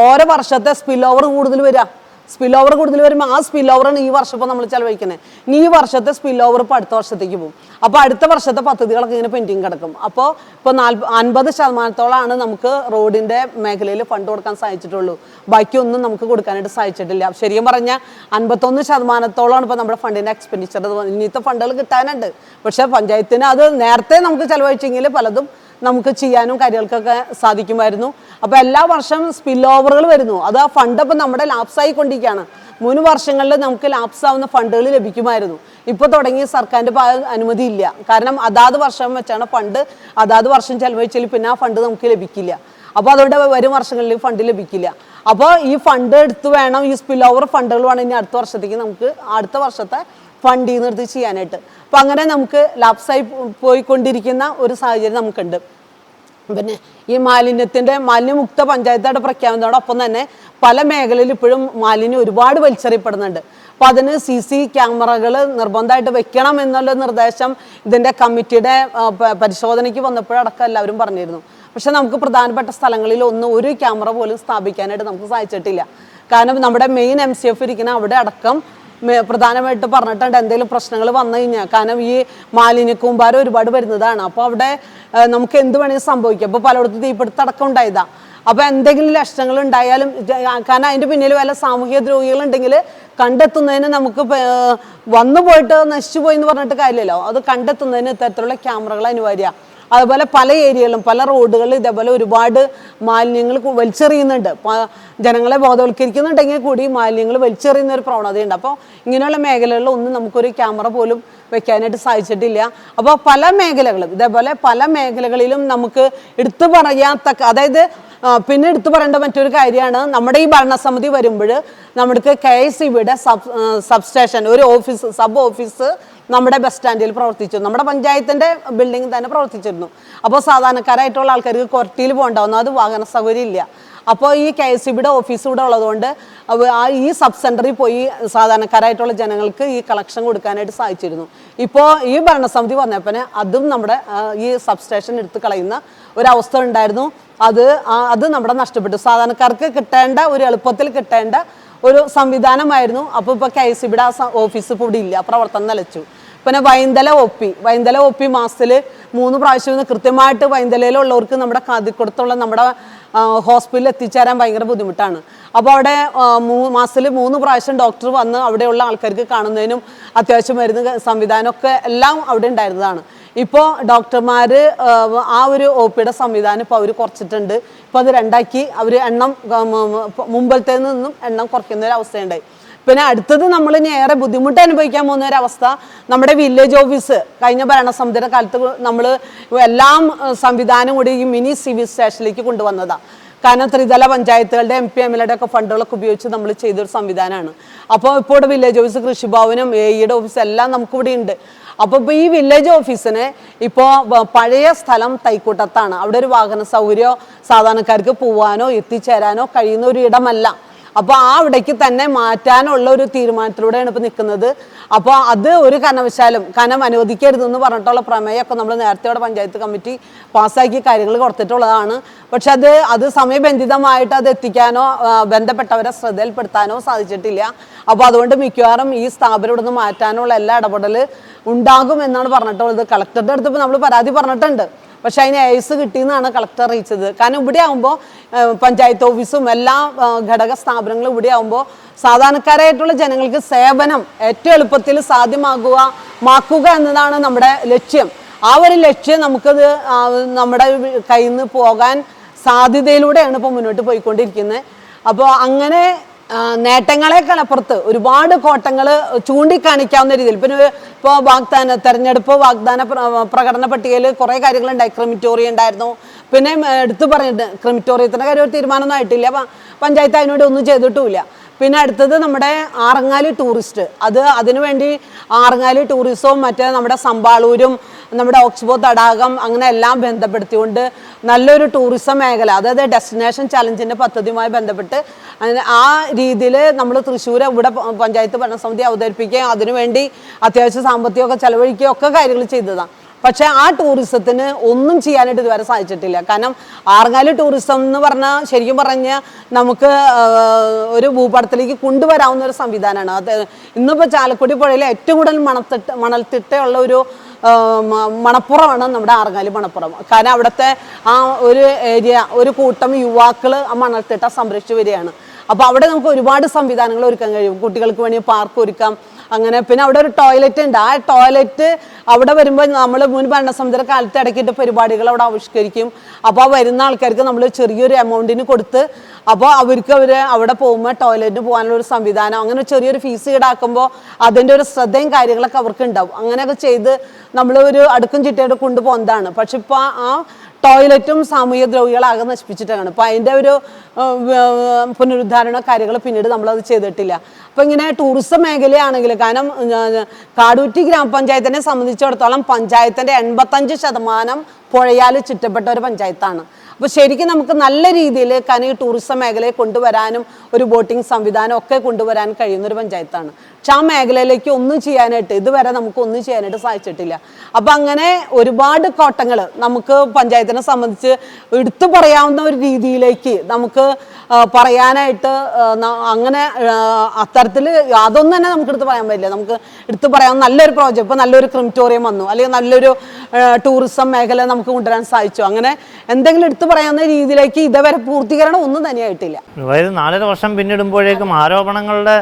ഓരോ വർഷത്തെ സ്പിൽ ഓവർ കൂടുതൽ വരുമ്പോൾ ആ സ്പിൽ ഓവറാണ് ഈ വർഷം ഇപ്പോൾ നമ്മൾ ചെലവഴിക്കുന്നത്. ഇനി ഈ വർഷത്തെ സ്പിൽ ഓവർ ഇപ്പോൾ അടുത്ത വർഷത്തേക്ക് പോകും. അപ്പോൾ അടുത്ത വർഷത്തെ പദ്ധതികളൊക്കെ ഇങ്ങനെ പെൻഡിങ് കിടക്കും. അപ്പോൾ 50% നമുക്ക് റോഡിൻ്റെ മേഖലയിൽ ഫണ്ട് കൊടുക്കാൻ സാധിച്ചിട്ടുള്ളൂ. ബാക്കിയൊന്നും നമുക്ക് കൊടുക്കാനായിട്ട് സാധിച്ചിട്ടില്ല. ശരിക്കും പറഞ്ഞാൽ 51% ഇപ്പോൾ നമ്മുടെ ഫണ്ടിൻ്റെ എക്സ്പെൻഡിച്ചർ. ഇനിത്തെ ഫണ്ടുകൾ കിട്ടാനുണ്ട്. പക്ഷേ പഞ്ചായത്തിന് അത് നേരത്തെ നമുക്ക് ചെലവഴിച്ചെങ്കിൽ പലതും നമുക്ക് ചെയ്യാനും കാര്യങ്ങൾക്കൊക്കെ സാധിക്കുമായിരുന്നു. അപ്പോൾ എല്ലാ വർഷവും സ്പിൽ ഓവറുകൾ വരുന്നു. അത് ആ ഫണ്ട് അപ്പോൾ നമ്മുടെ ലാപ്സായിക്കൊണ്ടിരിക്കുകയാണ്. 3 വർഷങ്ങളിൽ നമുക്ക് ലാപ്സ് ആവുന്ന ഫണ്ടുകൾ ലഭിക്കുമായിരുന്നു. ഇപ്പോൾ തുടങ്ങി സർക്കാരിൻ്റെ അനുമതി ഇല്ല. കാരണം അതാത് വർഷം വെച്ചാണ് ഫണ്ട് അതാത് വർഷം ചെലവഴിച്ചാൽ പിന്നെ ആ ഫണ്ട് നമുക്ക് ലഭിക്കില്ല. അപ്പോൾ അതുകൊണ്ട് വരും വർഷങ്ങളിൽ ഫണ്ട് ലഭിക്കില്ല. അപ്പോൾ ഈ ഫണ്ട് എടുത്ത് വേണം, ഈ സ്പിൽ ഓവർ ഫണ്ടുകൾ വേണം ഇനി അടുത്ത വർഷത്തേക്ക് നമുക്ക് അടുത്ത വർഷത്തെ ഫണ്ട് നിർത്തി ചെയ്യാനായിട്ട്. അപ്പം അങ്ങനെ നമുക്ക് ലാപ്സായി പോയിക്കൊണ്ടിരിക്കുന്ന ഒരു സാഹചര്യം നമുക്കുണ്ട്. പിന്നെ ഈ മാലിന്യമുക്ത പഞ്ചായത്തായിട്ട് പ്രഖ്യാപിക്കുന്നതോടൊപ്പം തന്നെ പല മേഖലയിൽ ഇപ്പോഴും മാലിന്യം ഒരുപാട് വലിച്ചെറിയപ്പെടുന്നുണ്ട്. അപ്പോൾ അതിന് CC ക്യാമറകൾ നിർബന്ധമായിട്ട് വെക്കണം എന്നുള്ള നിർദ്ദേശം ഇതിൻ്റെ കമ്മിറ്റിയുടെ പരിശോധനയ്ക്ക് വന്നപ്പോഴടക്കം എല്ലാവരും പറഞ്ഞിരുന്നു. പക്ഷെ നമുക്ക് പ്രധാനപ്പെട്ട സ്ഥലങ്ങളിൽ ഒരു ക്യാമറ പോലും സ്ഥാപിക്കാനായിട്ട് നമുക്ക് സാധിച്ചിട്ടില്ല. കാരണം നമ്മുടെ മെയിൻ MCF ഇരിക്കുന്ന അവിടെ അടക്കം പ്രധാനമായിട്ട് പറഞ്ഞിട്ടുണ്ട് എന്തെങ്കിലും പ്രശ്നങ്ങൾ വന്നു കഴിഞ്ഞാൽ. കാരണം ഈ മാലിന്യക്കൂമ്പാരം ഒരുപാട് വരുന്നതാണ്. അപ്പോൾ അവിടെ നമുക്ക് എന്ത് വേണമെങ്കിൽ സംഭവിക്കാം. അപ്പോൾ പലയിടത്തും തീപിടുത്തടക്കം ഉണ്ടായതാണ്. അപ്പോൾ എന്തെങ്കിലും ലക്ഷണങ്ങൾ ഉണ്ടായാലും, കാരണം അതിൻ്റെ പിന്നിൽ വല്ല സാമൂഹിക ദ്രോഹികളുണ്ടെങ്കിൽ കണ്ടെത്തുന്നതിന് നമുക്ക് വന്നു പോയിട്ട് നശിച്ചു പോയി എന്ന് പറഞ്ഞിട്ട് കാര്യമില്ലല്ലോ. അത് കണ്ടെത്തുന്നതിന് ഇത്തരത്തിലുള്ള ക്യാമറകൾ അനിവാര്യമാണ്. അതുപോലെ പല ഏരിയകളിലും പല റോഡുകളിലും ഇതേപോലെ ഒരുപാട് മാലിന്യങ്ങൾ വലിച്ചെറിയുന്നുണ്ട്. ജനങ്ങളെ ബോധവൽക്കരിക്കുന്നുണ്ടെങ്കിൽ കൂടി മാലിന്യങ്ങൾ വലിച്ചെറിയുന്ന ഒരു പ്രവണതയുണ്ട്. അപ്പോൾ ഇങ്ങനെയുള്ള മേഖലകളിൽ ഒന്നും നമുക്കൊരു ക്യാമറ പോലും വെക്കാനായിട്ട് സാധിച്ചിട്ടില്ല. അപ്പോൾ പല മേഖലകളും ഇതേപോലെ പല മേഖലകളിലും നമുക്ക് എടുത്തു പറയാത്തക്ക, അതായത് പിന്നെ എടുത്തു പറയേണ്ട മറ്റൊരു കാര്യമാണ്, നമ്മുടെ ഈ ഭരണസമിതി വരുമ്പോൾ നമുക്ക് KSEBയുടെ സബ്സ്റ്റേഷൻ ഒരു സബ് ഓഫീസ് നമ്മുടെ ബസ് സ്റ്റാൻഡിൽ പ്രവർത്തിച്ചു. നമ്മുടെ പഞ്ചായത്തിൻ്റെ ബിൽഡിംഗ് തന്നെ പ്രവർത്തിച്ചിരുന്നു. അപ്പോൾ സാധാരണക്കാരായിട്ടുള്ള ആൾക്കാർക്ക് കൊരട്ടിയിൽ പോകണ്ടാവുന്നു, അത് വാഹന സൗകര്യം ഇല്ല. അപ്പോൾ ഈ KSEBയുടെ ഓഫീസ് ഇവിടെ ഉള്ളതുകൊണ്ട് ഈ സബ് സെൻറ്ററിൽ പോയി സാധാരണക്കാരായിട്ടുള്ള ജനങ്ങൾക്ക് ഈ കളക്ഷൻ കൊടുക്കാനായിട്ട് സാധിച്ചിരുന്നു. ഇപ്പോൾ ഈ ഭരണസമിതി വന്നപ്പോൾ അതും നമ്മുടെ ഈ സബ് സ്റ്റേഷൻ എടുത്ത് കളയുന്ന ഒരവസ്ഥ ഉണ്ടായിരുന്നു. അത് നമ്മുടെ നഷ്ടപ്പെട്ടു. സാധാരണക്കാർക്ക് കിട്ടേണ്ട ഒരു എളുപ്പത്തിൽ കിട്ടേണ്ട ഒരു സംവിധാനമായിരുന്നു. അപ്പോൾ ഇപ്പോൾ KSEBയുടെ ഓഫീസ് ഇപ്പോൾ ഇവിടെ ഇല്ല, പ്രവർത്തനം നിലച്ചു. പിന്നെ വൈന്തല ഒ പി മാസത്തിൽ 3 പ്രാവശ്യം കൃത്യമായിട്ട് വൈന്തലയിലുള്ളവർക്ക് നമ്മുടെ കാതിക്കുടത്തുള്ള നമ്മുടെ ഹോസ്പിറ്റലിൽ എത്തിച്ചേരാൻ ഭയങ്കര ബുദ്ധിമുട്ടാണ്. അപ്പോൾ അവിടെ മാസത്തിൽ 3 പ്രാവശ്യം ഡോക്ടർ വന്ന് അവിടെയുള്ള ആൾക്കാർക്ക് കാണുന്നതിനും അത്യാവശ്യം മരുന്ന് സംവിധാനമൊക്കെ എല്ലാം അവിടെ ഉണ്ടായിരുന്നതാണ്. ഇപ്പോൾ ഡോക്ടർമാർ ആ ഒരു OPയുടെ സംവിധാനം ഇപ്പോൾ അവർ കുറച്ചിട്ടുണ്ട്. ഇപ്പോൾ അത് 2ആക്കി അവർ എണ്ണം മുമ്പത്തെ നിന്നും എണ്ണം കുറയ്ക്കുന്ന ഒരു അവസ്ഥയുണ്ടായി. പിന്നെ അടുത്തത് നമ്മൾ ഇനി ഏറെ ബുദ്ധിമുട്ട് അനുഭവിക്കാൻ പോകുന്ന ഒരവസ്ഥ നമ്മുടെ വില്ലേജ് ഓഫീസ്. കഴിഞ്ഞ ഭരണസമിതിയുടെ കാലത്ത് നമ്മൾ എല്ലാം സംവിധാനം കൂടി ഈ മിനി സിവിൽ സ്റ്റേഷനിലേക്ക് കൊണ്ടുവന്നതാണ്. കാരണം ത്രിതല പഞ്ചായത്തുകളുടെ MP MLA ഒക്കെ ഫണ്ടുകളൊക്കെ ഉപയോഗിച്ച് നമ്മൾ ചെയ്തൊരു സംവിധാനമാണ്. അപ്പോൾ ഇപ്പോൾ ഇവിടെ വില്ലേജ് ഓഫീസ്, കൃഷിഭവനും AEയുടെ ഓഫീസ് എല്ലാം നമുക്കിവിടെ ഉണ്ട്. അപ്പോൾ ഇപ്പോൾ ഈ വില്ലേജ് ഓഫീസിന് ഇപ്പോൾ പഴയ സ്ഥലം തൈക്കൂട്ടത്താണ്. അവിടെ ഒരു വാഹന സൗകര്യമോ സാധാരണക്കാർക്ക് പോകാനോ എത്തിച്ചേരാനോ കഴിയുന്ന ഒരു ഇടമല്ല. അപ്പോൾ ആ അവിടേക്ക് തന്നെ മാറ്റാനുള്ള ഒരു തീരുമാനത്തിലൂടെയാണ് ഇപ്പോൾ നിൽക്കുന്നത്. അപ്പോൾ അത് ഒരു കാരണവശാലും കനം അനുവദിക്കരുതെന്ന് പറഞ്ഞിട്ടുള്ള പ്രമേയമൊക്കെ നമ്മൾ നേരത്തെയോടെ പഞ്ചായത്ത് കമ്മിറ്റി പാസ്സാക്കിയ കാര്യങ്ങൾ കൊടുത്തിട്ടുള്ളതാണ്. പക്ഷെ അത് സമയബന്ധിതമായിട്ട് അത് എത്തിക്കാനോ ബന്ധപ്പെട്ടവരെ ശ്രദ്ധയിൽപ്പെടുത്താനോ സാധിച്ചിട്ടില്ല. അപ്പോൾ അതുകൊണ്ട് മിക്കവാറും ഈ സ്ഥാപനം ഇവിടെ നിന്ന് മാറ്റാനുള്ള എല്ലാ ഇടപെടൽ ഉണ്ടാകും എന്നാണ് പറഞ്ഞിട്ടുള്ളത്. കളക്ടറുടെ അടുത്ത് നമ്മൾ പരാതി പറഞ്ഞിട്ടുണ്ട്, പക്ഷെ അതിന് ഏസ് കിട്ടിയെന്നാണ് കളക്ടർ അറിയിച്ചത്. കാരണം ഇവിടെ ആകുമ്പോൾ പഞ്ചായത്ത് ഓഫീസും എല്ലാ ഘടക സ്ഥാപനങ്ങളും ഇവിടെ ആകുമ്പോൾ സാധാരണക്കാരായിട്ടുള്ള ജനങ്ങൾക്ക് സേവനം ഏറ്റവും എളുപ്പത്തിൽ സാധ്യമാക്കുക എന്നതാണ് നമ്മുടെ ലക്ഷ്യം. ആ ഒരു ലക്ഷ്യം നമുക്കത് നമ്മുടെ കയ്യിൽ നിന്ന് പോകാൻ സാധ്യതയിലൂടെയാണ് ഇപ്പോൾ മുന്നോട്ട് പോയിക്കൊണ്ടിരിക്കുന്നത്. അപ്പോൾ അങ്ങനെ നേട്ടങ്ങളെക്കാളപ്പുറത്ത് ഒരുപാട് കോട്ടങ്ങൾ ചൂണ്ടിക്കാണിക്കാവുന്ന രീതിയിൽ ഇപ്പോൾ തെരഞ്ഞെടുപ്പ് വാഗ്ദാന പ്രകടന പട്ടികയിൽ കുറേ കാര്യങ്ങളുണ്ടായി. ക്രിമിറ്റോറിയം ഉണ്ടായിരുന്നു. പിന്നെ എടുത്തു പറഞ്ഞിട്ട് ക്രിമിറ്റോറിയത്തിൻ്റെ കാര്യം ഒരു തീരുമാനമൊന്നും ആയിട്ടില്ല, പഞ്ചായത്ത് അതിനോട് ഒന്നും ചെയ്തിട്ടുമില്ല. പിന്നെ അടുത്തത് നമ്മുടെ ആറങ്ങാലി ടൂറിസ്റ്റ്, അതിനുവേണ്ടി ആറങ്ങാലി ടൂറിസവും മറ്റേ നമ്മുടെ സമ്പാളൂരും നമ്മുടെ ഓക്സ്ബോ തടാകം അങ്ങനെ എല്ലാം ബന്ധപ്പെടുത്തിക്കൊണ്ട് നല്ലൊരു ടൂറിസം മേഖല, അതായത് ഡെസ്റ്റിനേഷൻ ചലഞ്ചിൻ്റെ പദ്ധതിയുമായി ബന്ധപ്പെട്ട് ആ രീതിയിൽ നമ്മൾ തൃശ്ശൂർ ഇവിടെ പഞ്ചായത്ത് ഭരണസമിതി അവതരിപ്പിക്കുകയും അതിനുവേണ്ടി അത്യാവശ്യ സാമ്പത്തികമൊക്കെ ചെലവഴിക്കുകയും ഒക്കെ കാര്യങ്ങൾ ചെയ്തതാണ്. പക്ഷേ ആ ടൂറിസത്തിന് ഒന്നും ചെയ്യാനായിട്ട് ഇതുവരെ സാധിച്ചിട്ടില്ല. കാരണം ആറങ്ങാലി ടൂറിസം എന്ന് പറഞ്ഞാൽ ശരിക്കും പറഞ്ഞാൽ നമുക്ക് ഒരു ഭൂപടത്തിലേക്ക് കൊണ്ടുവരാവുന്ന ഒരു സംവിധാനമാണ്. അത് ഇന്നിപ്പോൾ ചാലക്കുടി പുഴയിലെ ഏറ്റവും കൂടുതൽ മണൽത്തിട്ടയുള്ള ഒരു മണപ്പുറമാണ് നമ്മുടെ ആറങ്ങാലി മണപ്പുറം. കാരണം അവിടുത്തെ ആ ഒരു ഏരിയ, ഒരു കൂട്ടം യുവാക്കൾ ആ മണൽത്തിട്ട സംരക്ഷിച്ചു വരികയാണ്. അപ്പോൾ അവിടെ നമുക്ക് ഒരുപാട് സംവിധാനങ്ങൾ ഒരുക്കാൻ കഴിയും. കുട്ടികൾക്ക് വേണ്ടി പാർക്ക് ഒരുക്കാം. അങ്ങനെ പിന്നെ അവിടെ ഒരു ടോയ്ലറ്റ് ഉണ്ട്. ആ ടോയ്ലറ്റ് അവിടെ വരുമ്പോൾ നമ്മൾ മുൻ ഭരണസമിതിയുടെ കാലത്ത് ഇടയ്ക്കിട്ട് പരിപാടികൾ അവിടെ ആവിഷ്കരിക്കും. അപ്പോൾ ആ വരുന്ന ആൾക്കാർക്ക് നമ്മൾ ചെറിയൊരു എമൗണ്ടിന് കൊടുത്ത് അപ്പോൾ അവർ അവിടെ പോകുമ്പോൾ ടോയ്ലറ്റിന് പോകാനുള്ള ഒരു സംവിധാനം, അങ്ങനെ ചെറിയൊരു ഫീസ് ഈടാക്കുമ്പോൾ അതിൻ്റെ ഒരു ശ്രദ്ധയും കാര്യങ്ങളൊക്കെ അവർക്ക് ഉണ്ടാവും. അങ്ങനെയൊക്കെ ചെയ്ത് നമ്മൾ ഒരു അടുക്കും ചിട്ടയോടെ കൊണ്ടുപോകുന്നതാണ്. പക്ഷെ ഇപ്പോൾ ആ ടോയ്ലറ്റും സാമൂഹിക ദ്രോഹികളാകെ നശിപ്പിച്ചിട്ടാണ്. അപ്പോൾ അതിൻ്റെ ഒരു പുനരുദ്ധാരണ കാര്യങ്ങൾ പിന്നീട് നമ്മളത് ചെയ്തിട്ടില്ല. അപ്പോൾ ഇങ്ങനെ ടൂറിസം മേഖലയാണെങ്കിൽ, കാരണം കാടുകുറ്റി ഗ്രാമപഞ്ചായത്തിനെ സംബന്ധിച്ചിടത്തോളം പഞ്ചായത്തിൻ്റെ 85% പുഴയാൽ ചുറ്റപ്പെട്ട ഒരു പഞ്ചായത്താണ്. അപ്പോൾ ശരിക്കും നമുക്ക് നല്ല രീതിയിൽ ഈ ടൂറിസം മേഖലയെ കൊണ്ടുവരാനും ഒരു ബോട്ടിംഗ് സംവിധാനം ഒക്കെ കൊണ്ടുവരാൻ കഴിയുന്ന ഒരു പഞ്ചായത്താണ്. പക്ഷെ ആ മേഖലയിലേക്ക് ഒന്നും ചെയ്യാനായിട്ട് ഇതുവരെ നമുക്ക് ഒന്നും ചെയ്യാനായിട്ട് സാധിച്ചിട്ടില്ല. അപ്പം അങ്ങനെ ഒരുപാട് കോട്ടങ്ങൾ നമുക്ക് പഞ്ചായത്തിനെ സംബന്ധിച്ച് എടുത്തു പറയാവുന്ന ഒരു രീതിയിലേക്ക് നമുക്ക് പറയാനായിട്ട് അങ്ങനെ അത്തരത്തിൽ അതൊന്നും തന്നെ നമുക്ക് എടുത്ത് പറയാൻ പറ്റില്ല. നമുക്ക് എടുത്തു പറയാവുന്ന നല്ലൊരു പ്രോജക്റ്റ്, ഇപ്പോൾ നല്ലൊരു ക്രിമിറ്റോറിയം വന്നു, അല്ലെങ്കിൽ നല്ലൊരു ടൂറിസം മേഖല നമുക്ക് കൊണ്ടുവരാൻ സാധിച്ചു. അങ്ങനെ എന്തെങ്കിലും എടുത്തു പറയാവുന്ന രീതിയിലേക്ക് ഇതുവരെ പൂർത്തീകരണം ഒന്നും തന്നെയായിട്ടില്ല. അതായത് 4.5 വർഷം പിന്നിടുമ്പോഴേക്കും ആരോപണങ്ങളുടെ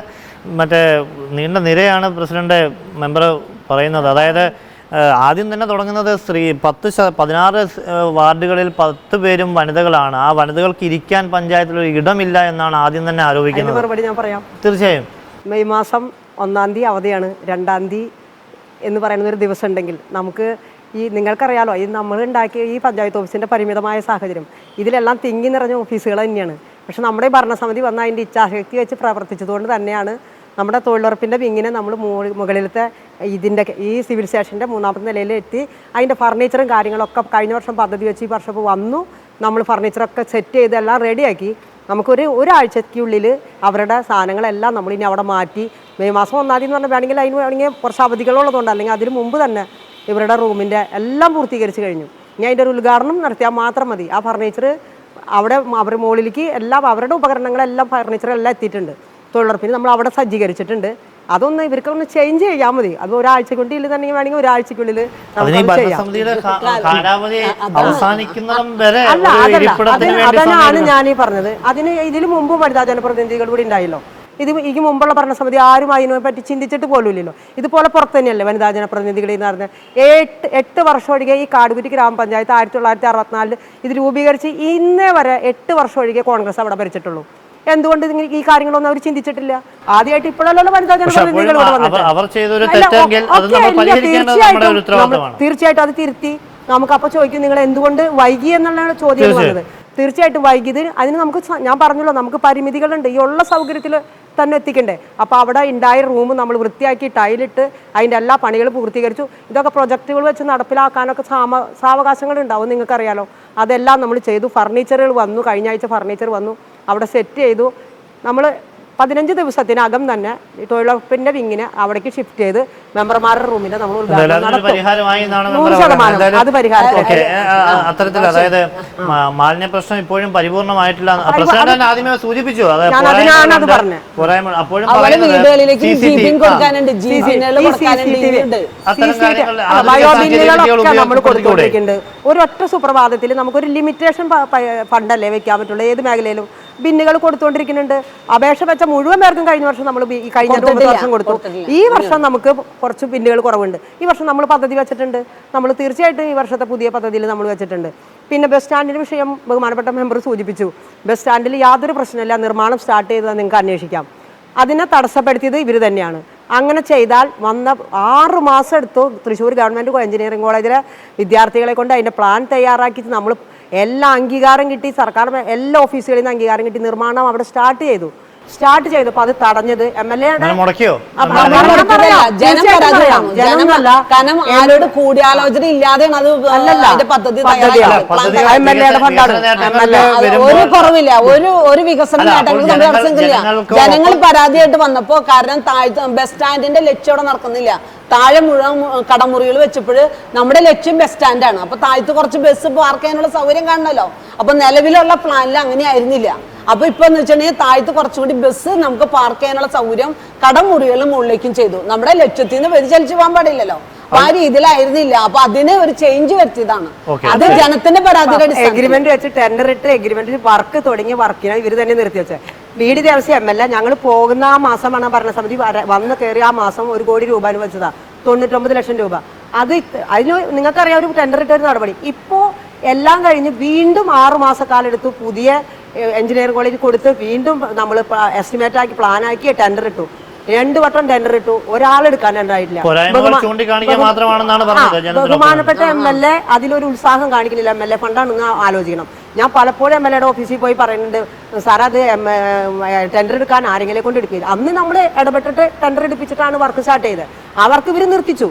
മറ്റേ നീണ്ട നിരയാണ് പ്രസിഡന്റ് മെമ്പർ പറയുന്നത്. അതായത് ആദ്യം തന്നെ തുടങ്ങുന്നത് 16 വാർഡുകളിൽ 10 പേരും വനിതകളാണ്. ആ വനിതകൾക്ക് ഇരിക്കാൻ പഞ്ചായത്തിൽ ഒരു ഇടമില്ല എന്നാണ് ആദ്യം തന്നെ ആരോപിക്കുന്നത്. മറുപടി ഞാൻ പറയാം. തീർച്ചയായും മെയ് മാസം 1-ാം തീയതി അവധിയാണ്. 2-ാം തീയതി എന്ന് പറയുന്ന ഒരു ദിവസം ഉണ്ടെങ്കിൽ നമുക്ക് നിങ്ങൾക്കറിയാലോ, ഈ നമ്മൾ ഉണ്ടാക്കിയ ഈ പഞ്ചായത്ത് ഓഫീസിൻ്റെ പരിമിതമായ സാഹചര്യം, ഇതിലെല്ലാം തിങ്ങി നിറഞ്ഞ ഓഫീസുകൾ തന്നെയാണ്. പക്ഷെ നമ്മുടെ ഭരണസമിതി വന്ന് അതിൻ്റെ ഇച്ഛാശക്തി വെച്ച് പ്രവർത്തിച്ചതുകൊണ്ട് തന്നെയാണ് നമ്മുടെ തൊഴിലുറപ്പിൻ്റെ വിങ്ങിനെ നമ്മൾ മുകളിലത്തെ ഈ സിവിൽ സ്റ്റേഷൻ്റെ 3ാമത്തെ നിലയിൽ എത്തി അതിൻ്റെ ഫർണിച്ചറും കാര്യങ്ങളൊക്കെ കഴിഞ്ഞ വർഷം പദ്ധതി വെച്ച് ഈ വർഷം വന്നു. നമ്മൾ ഫർണിച്ചറൊക്കെ സെറ്റ് ചെയ്ത് എല്ലാം റെഡിയാക്കി ഒരാഴ്ചയ്ക്കുള്ളിൽ അവരുടെ സാധനങ്ങളെല്ലാം നമ്മൾ ഇനി അവിടെ മാറ്റി മെയ് മാസം 1-ാം തീയതി എന്ന് പറഞ്ഞാൽ വേണമെങ്കിൽ കുറച്ച് അവധികളുള്ളതുകൊണ്ട് അല്ലെങ്കിൽ അതിന് മുമ്പ് തന്നെ ഇവരുടെ റൂമിൻ്റെ എല്ലാം പൂർത്തീകരിച്ച് കഴിഞ്ഞു. ഇനി അതിൻ്റെ ഒരു ഉദ്ഘാടനം നടത്തിയാൽ മാത്രം മതി. ആ ഫർണിച്ചർ അവിടെ അവർ മുകളിലേക്ക് എല്ലാം അവരുടെ ഉപകരണങ്ങളെല്ലാം ഫർണിച്ചറെല്ലാം എത്തിയിട്ടുണ്ട്. തൊഴിലുറപ്പിന് നമ്മൾ അവിടെ സജ്ജീകരിച്ചിട്ടുണ്ട്. അതൊന്ന് ഇവർക്കൊന്ന് ചേഞ്ച് ചെയ്യാൻ മതി. അത് ഒരാഴ്ചക്കുള്ളിൽ തന്നെ വേണമെങ്കിൽ ഒരാഴ്ചക്കുള്ളിൽ അതാണ് ഞാനീ പറഞ്ഞത്. ഇതിന് മുമ്പ് വനിതാ ജനപ്രതിനിധികൾ കൂടി ഉണ്ടായല്ലോ. ഇതിന് മുമ്പുള്ള ഭരണസമിതി ആരും അതിനെ പറ്റി ചിന്തിച്ചിട്ട് പോലും ഇല്ലല്ലോ. ഇതുപോലെ പുറത്ത് തന്നെയല്ലേ വനിതാ ജനപ്രതിനിധികൾ എന്ന് പറഞ്ഞാൽ 8 വർഷം ഒഴികെ ഈ കാടുകുറ്റി ഗ്രാമപഞ്ചായത്ത് 1964 ഇത് രൂപീകരിച്ച് ഇന്നേ വരെ 8 വർഷം ഒഴികെ കോൺഗ്രസ് അവിടെ ഭരിച്ചിട്ടുള്ളൂ. എന്തുകൊണ്ട് ഈ കാര്യങ്ങളൊന്നും അവർ ചിന്തിച്ചിട്ടില്ല? ആദ്യമായിട്ട് ഇപ്പോഴല്ലോ വനിതാ ജനപ്രതിനിധികൾ തീർച്ചയായിട്ടും അത് തിരുത്തി നമുക്ക് അപ്പോൾ ചോദിക്കും നിങ്ങൾ എന്തുകൊണ്ട് വൈകി എന്നുള്ള ചോദ്യം വന്നത്. തീർച്ചയായിട്ടും വൈകിയത് അതിന് നമുക്ക് ഞാൻ പറഞ്ഞല്ലോ നമുക്ക് പരിമിതികളുണ്ട്. ഈ ഉള്ള സൗകര്യത്തിൽ തന്നെ എത്തിക്കണ്ടേ. അപ്പോൾ അവിടെ ഉണ്ടായ റൂം നമ്മൾ വൃത്തിയാക്കി ടൈലിട്ട് അതിൻ്റെ എല്ലാ പണികളും പൂർത്തീകരിച്ചു. ഇതൊക്കെ പ്രൊജക്റ്റുകൾ വെച്ച് നടപ്പിലാക്കാനൊക്കെ സാവകാശങ്ങൾ ഉണ്ടാവും, നിങ്ങൾക്കറിയാലോ. അതെല്ലാം നമ്മൾ ചെയ്തു. ഫർണിച്ചറുകൾ വന്നു, കഴിഞ്ഞ ആഴ്ച ഫർണിച്ചർ വന്നു, അവിടെ സെറ്റ് ചെയ്തു. നമ്മൾ 15 ദിവസത്തിനകം തന്നെ തൊഴിലുറപ്പിന്റെ വിങ്ങിനെ അവിടേക്ക് ഷിഫ്റ്റ് ചെയ്ത് മെമ്പർമാരുടെ റൂമിന്റെ നമ്മൾ ഉദ്ഘാടനം നടത്തും. 100% അത് പരിഹാരം. അത്തരത്തിൽ അതായത് മാലിന്യ പ്രശ്നം ഇപ്പോഴും പരിപൂർണമായിട്ടില്ല. ആദ്യമേ സൂചിപ്പിച്ചു അതിനാണ് പറഞ്ഞത്. അപ്പോഴും നമ്മൾ കൊടുത്തുകൊണ്ടിരിക്കുന്നുണ്ട്. ഒരൊറ്റ സുപ്രഭാതത്തിൽ നമുക്കൊരു ലിമിറ്റേഷൻ ഫണ്ടല്ലേ വെക്കാൻ പറ്റുള്ളൂ ഏത് മേഖലയിലും. ബിന്നുകൾ കൊടുത്തുകൊണ്ടിരിക്കുന്നുണ്ട്. അപേക്ഷ വെച്ച മുഴുവൻ പേർക്കും കഴിഞ്ഞ വർഷം നമ്മൾ കഴിഞ്ഞ 9 വർഷം കൊടുത്തു. ഈ വർഷം നമുക്ക് കുറച്ച് ബിന്നുകൾ കുറവുണ്ട്. ഈ വർഷം നമ്മൾ പദ്ധതി വെച്ചിട്ടുണ്ട്. നമ്മൾ തീർച്ചയായിട്ടും ഈ വർഷത്തെ പുതിയ പദ്ധതിയിൽ നമ്മൾ വെച്ചിട്ടുണ്ട്. പിന്നെ ബസ് സ്റ്റാൻഡിന്റെ വിഷയം ബഹുമാനപ്പെട്ട മെമ്പർ സൂചിപ്പിച്ചു. ബസ് സ്റ്റാൻഡിൽ യാതൊരു പ്രശ്നമില്ല, നിർമ്മാണം സ്റ്റാർട്ട് ചെയ്തത് നിങ്ങൾക്ക് അന്വേഷിക്കാം. അതിനെ തടസ്സപ്പെടുത്തിയത് ഇവർ തന്നെയാണ്. അങ്ങനെ ചെയ്താൽ വന്ന 6 മാസം എടുത്തു തൃശ്ശൂർ ഗവൺമെൻറ് എഞ്ചിനീയറിംഗ് കോളേജിലെ വിദ്യാർത്ഥികളെ കൊണ്ട് അതിൻ്റെ പ്ലാൻ തയ്യാറാക്കിയിട്ട് നമ്മൾ എല്ലാ അംഗീകാരം കിട്ടി, സർക്കാർ എല്ലാ ഓഫീസുകളിൽ നിന്ന് അംഗീകാരം കിട്ടി, നിർമ്മാണം അവിടെ സ്റ്റാർട്ട് ചെയ്തു. അപ്പോൾ അത് തടഞ്ഞത് MLA ആരോട് കൂടിയാലോചന ഇല്ലാതെയാണ് അത് പദ്ധതി. ഒരു കുറവില്ല, ഒരു വികസന നേട്ടങ്ങൾ നമ്മുടെ നടക്കുന്നില്ല. ജനങ്ങൾ പരാതിയായിട്ട് വന്നപ്പോ കാരണം ബസ് സ്റ്റാൻഡിന്റെ ലക്ഷ്യം നടക്കുന്നില്ല. താഴെ മുഴുവൻ കടമുറികൾ വെച്ചപ്പോൾ നമ്മുടെ ലക്ഷ്യം ബസ് സ്റ്റാൻഡാണ്. അപ്പൊ താഴത്ത് കുറച്ച് ബസ് പാർക്ക് ചെയ്യാനുള്ള സൗകര്യം കാണണമല്ലോ. അപ്പൊ നിലവിലുള്ള പ്ലാനിൽ അങ്ങനെ ആയിരുന്നില്ല. അപ്പൊ ഇപ്പൊ എന്ന് വെച്ചിട്ടുണ്ടെങ്കിൽ താഴത്ത് കുറച്ചുകൂടി ബസ് നമുക്ക് പാർക്ക് ചെയ്യാനുള്ള സൗകര്യം കടമുറികളും മുകളിലേക്കും ചെയ്തു. നമ്മുടെ ലക്ഷ്യത്തിൽ നിന്ന് വ്യതിചലിച്ചു പോകാൻ പാടില്ലല്ലോ. അപ്പൊ ആ രീതിയിലായിരുന്നില്ല. അപ്പൊ അതിന് ഒരു ചേഞ്ച് വരുത്തിയതാണ്. അത് ജനത്തിന്റെ പരാതിയുടെ എഗ്രിമെന്റ് വെച്ച് ടെൻഡർ ഇട്ട് എഗ്രിമെന്റ് വർക്ക് തുടങ്ങിയ വർക്കിനെ ഇവർ തന്നെ നിർത്തി വെച്ചത്. വീട് ദേവസ്വം MLA ഞങ്ങൾ പോകുന്ന ആ മാസമാണ് ഭരണസമിതി വന്ന് കയറി ആ മാസം 1 കോടി രൂപ അനുവദിച്ചതാ, 99 ലക്ഷം രൂപ. അതിന് നിങ്ങൾക്കറിയാം ഒരു ടെൻഡർ ഇട്ട ഒരു നടപടി. ഇപ്പോ എല്ലാം കഴിഞ്ഞ് വീണ്ടും 6 മാസക്കാലം എടുത്തു പുതിയ എഞ്ചിനീയറിംഗ് കോളേജ് കൊടുത്ത് വീണ്ടും നമ്മൾ എസ്റ്റിമേറ്റ് ആക്കി പ്ലാൻ ആക്കി ടെൻഡർ ഇട്ടു. 2 വട്ടം ടെൻഡർ ഇട്ടു, ഒരാളെടുക്കാനുണ്ടായിട്ടില്ല. ബഹുമാനപ്പെട്ട MLA അതിലൊരു ഉത്സാഹം കാണിക്കുന്നില്ല. MLA ഫണ്ടാണ് ആലോചിക്കണം. ഞാൻ പലപ്പോഴും MLAയുടെ ഓഫീസിൽ പോയി പറയുന്നുണ്ട്, സാർ അത് ടെൻഡർ എടുക്കാൻ ആരെങ്കിലും കൊണ്ട് എടുക്കില്ല. അന്ന് നമ്മൾ ഇടപെട്ടിട്ട് ടെൻഡർ എടുപ്പിച്ചിട്ടാണ് വർക്ക് സ്റ്റാർട്ട് ചെയ്തത്. ആ വർക്ക് ഇവർ നിർത്തിച്ചു.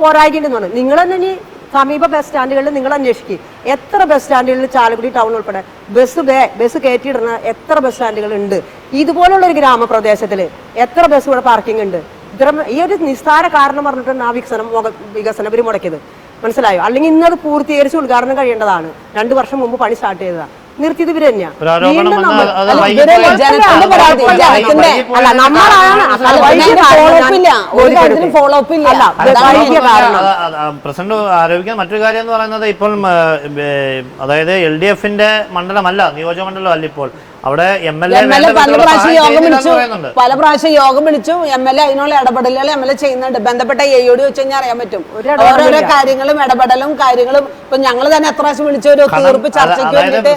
പോരായിക്കുണ്ടെന്ന് പറഞ്ഞു. നിങ്ങൾ തന്നെ ഇനി സമീപ ബസ് സ്റ്റാൻഡുകളിൽ നിങ്ങൾ അന്വേഷിക്കുക. എത്ര ബസ് സ്റ്റാൻഡുകളിൽ ചാലക്കുടി ടൗൺ ഉൾപ്പെടെ ബസ് കയറ്റിയിടുന്ന എത്ര ബസ് സ്റ്റാൻഡുകൾ ഉണ്ട്? ഇതുപോലുള്ള ഒരു ഗ്രാമപ്രദേശത്തിൽ എത്ര ബസ് ഇവിടെ പാർക്കിംഗ് ഉണ്ട്? ഈ ഒരു നിസ്സാര കാരണം പറഞ്ഞിട്ടാണ് ആ വികസനം ഇവർ മുടക്കിയത്. മനസ്സിലായോ? അല്ലെങ്കിൽ ഇന്നത് പൂർത്തീകരിച്ച് ഉദ്ഘാടനം കഴിയേണ്ടതാണ്. 2 വർഷം മുമ്പ് പണി സ്റ്റാർട്ട് ചെയ്തതാണ്. നിർത്തിയത് ഇവര് തന്നെയാണ്. പ്രസിഡന്റ് ആരോപിക്കുന്ന മറ്റൊരു കാര്യം എന്ന് പറയുന്നത് ഇപ്പോൾ അതായത് LDF-ന്റെ മണ്ഡലമല്ല, നിയോജക മണ്ഡലം അല്ല ഇപ്പോൾ. അവിടെ MLA പല പ്രാവശ്യം യോഗം വിളിച്ചു. MLA അതിനുള്ള ഇടപെടലുകൾ MLA ചെയ്യുന്നുണ്ട്. ബന്ധപ്പെട്ട AOD വെച്ച് കഴിഞ്ഞാൽ അറിയാൻ പറ്റും. ഓരോരോ കാര്യങ്ങളും ഇടപെടലും കാര്യങ്ങളും ഇപ്പൊ ഞങ്ങൾ തന്നെ എത്ര പ്രാവശ്യം വിളിച്ച ഒരു തീർപ്പ് ചർച്ചയ്ക്ക് വേണ്ടിയിട്ട്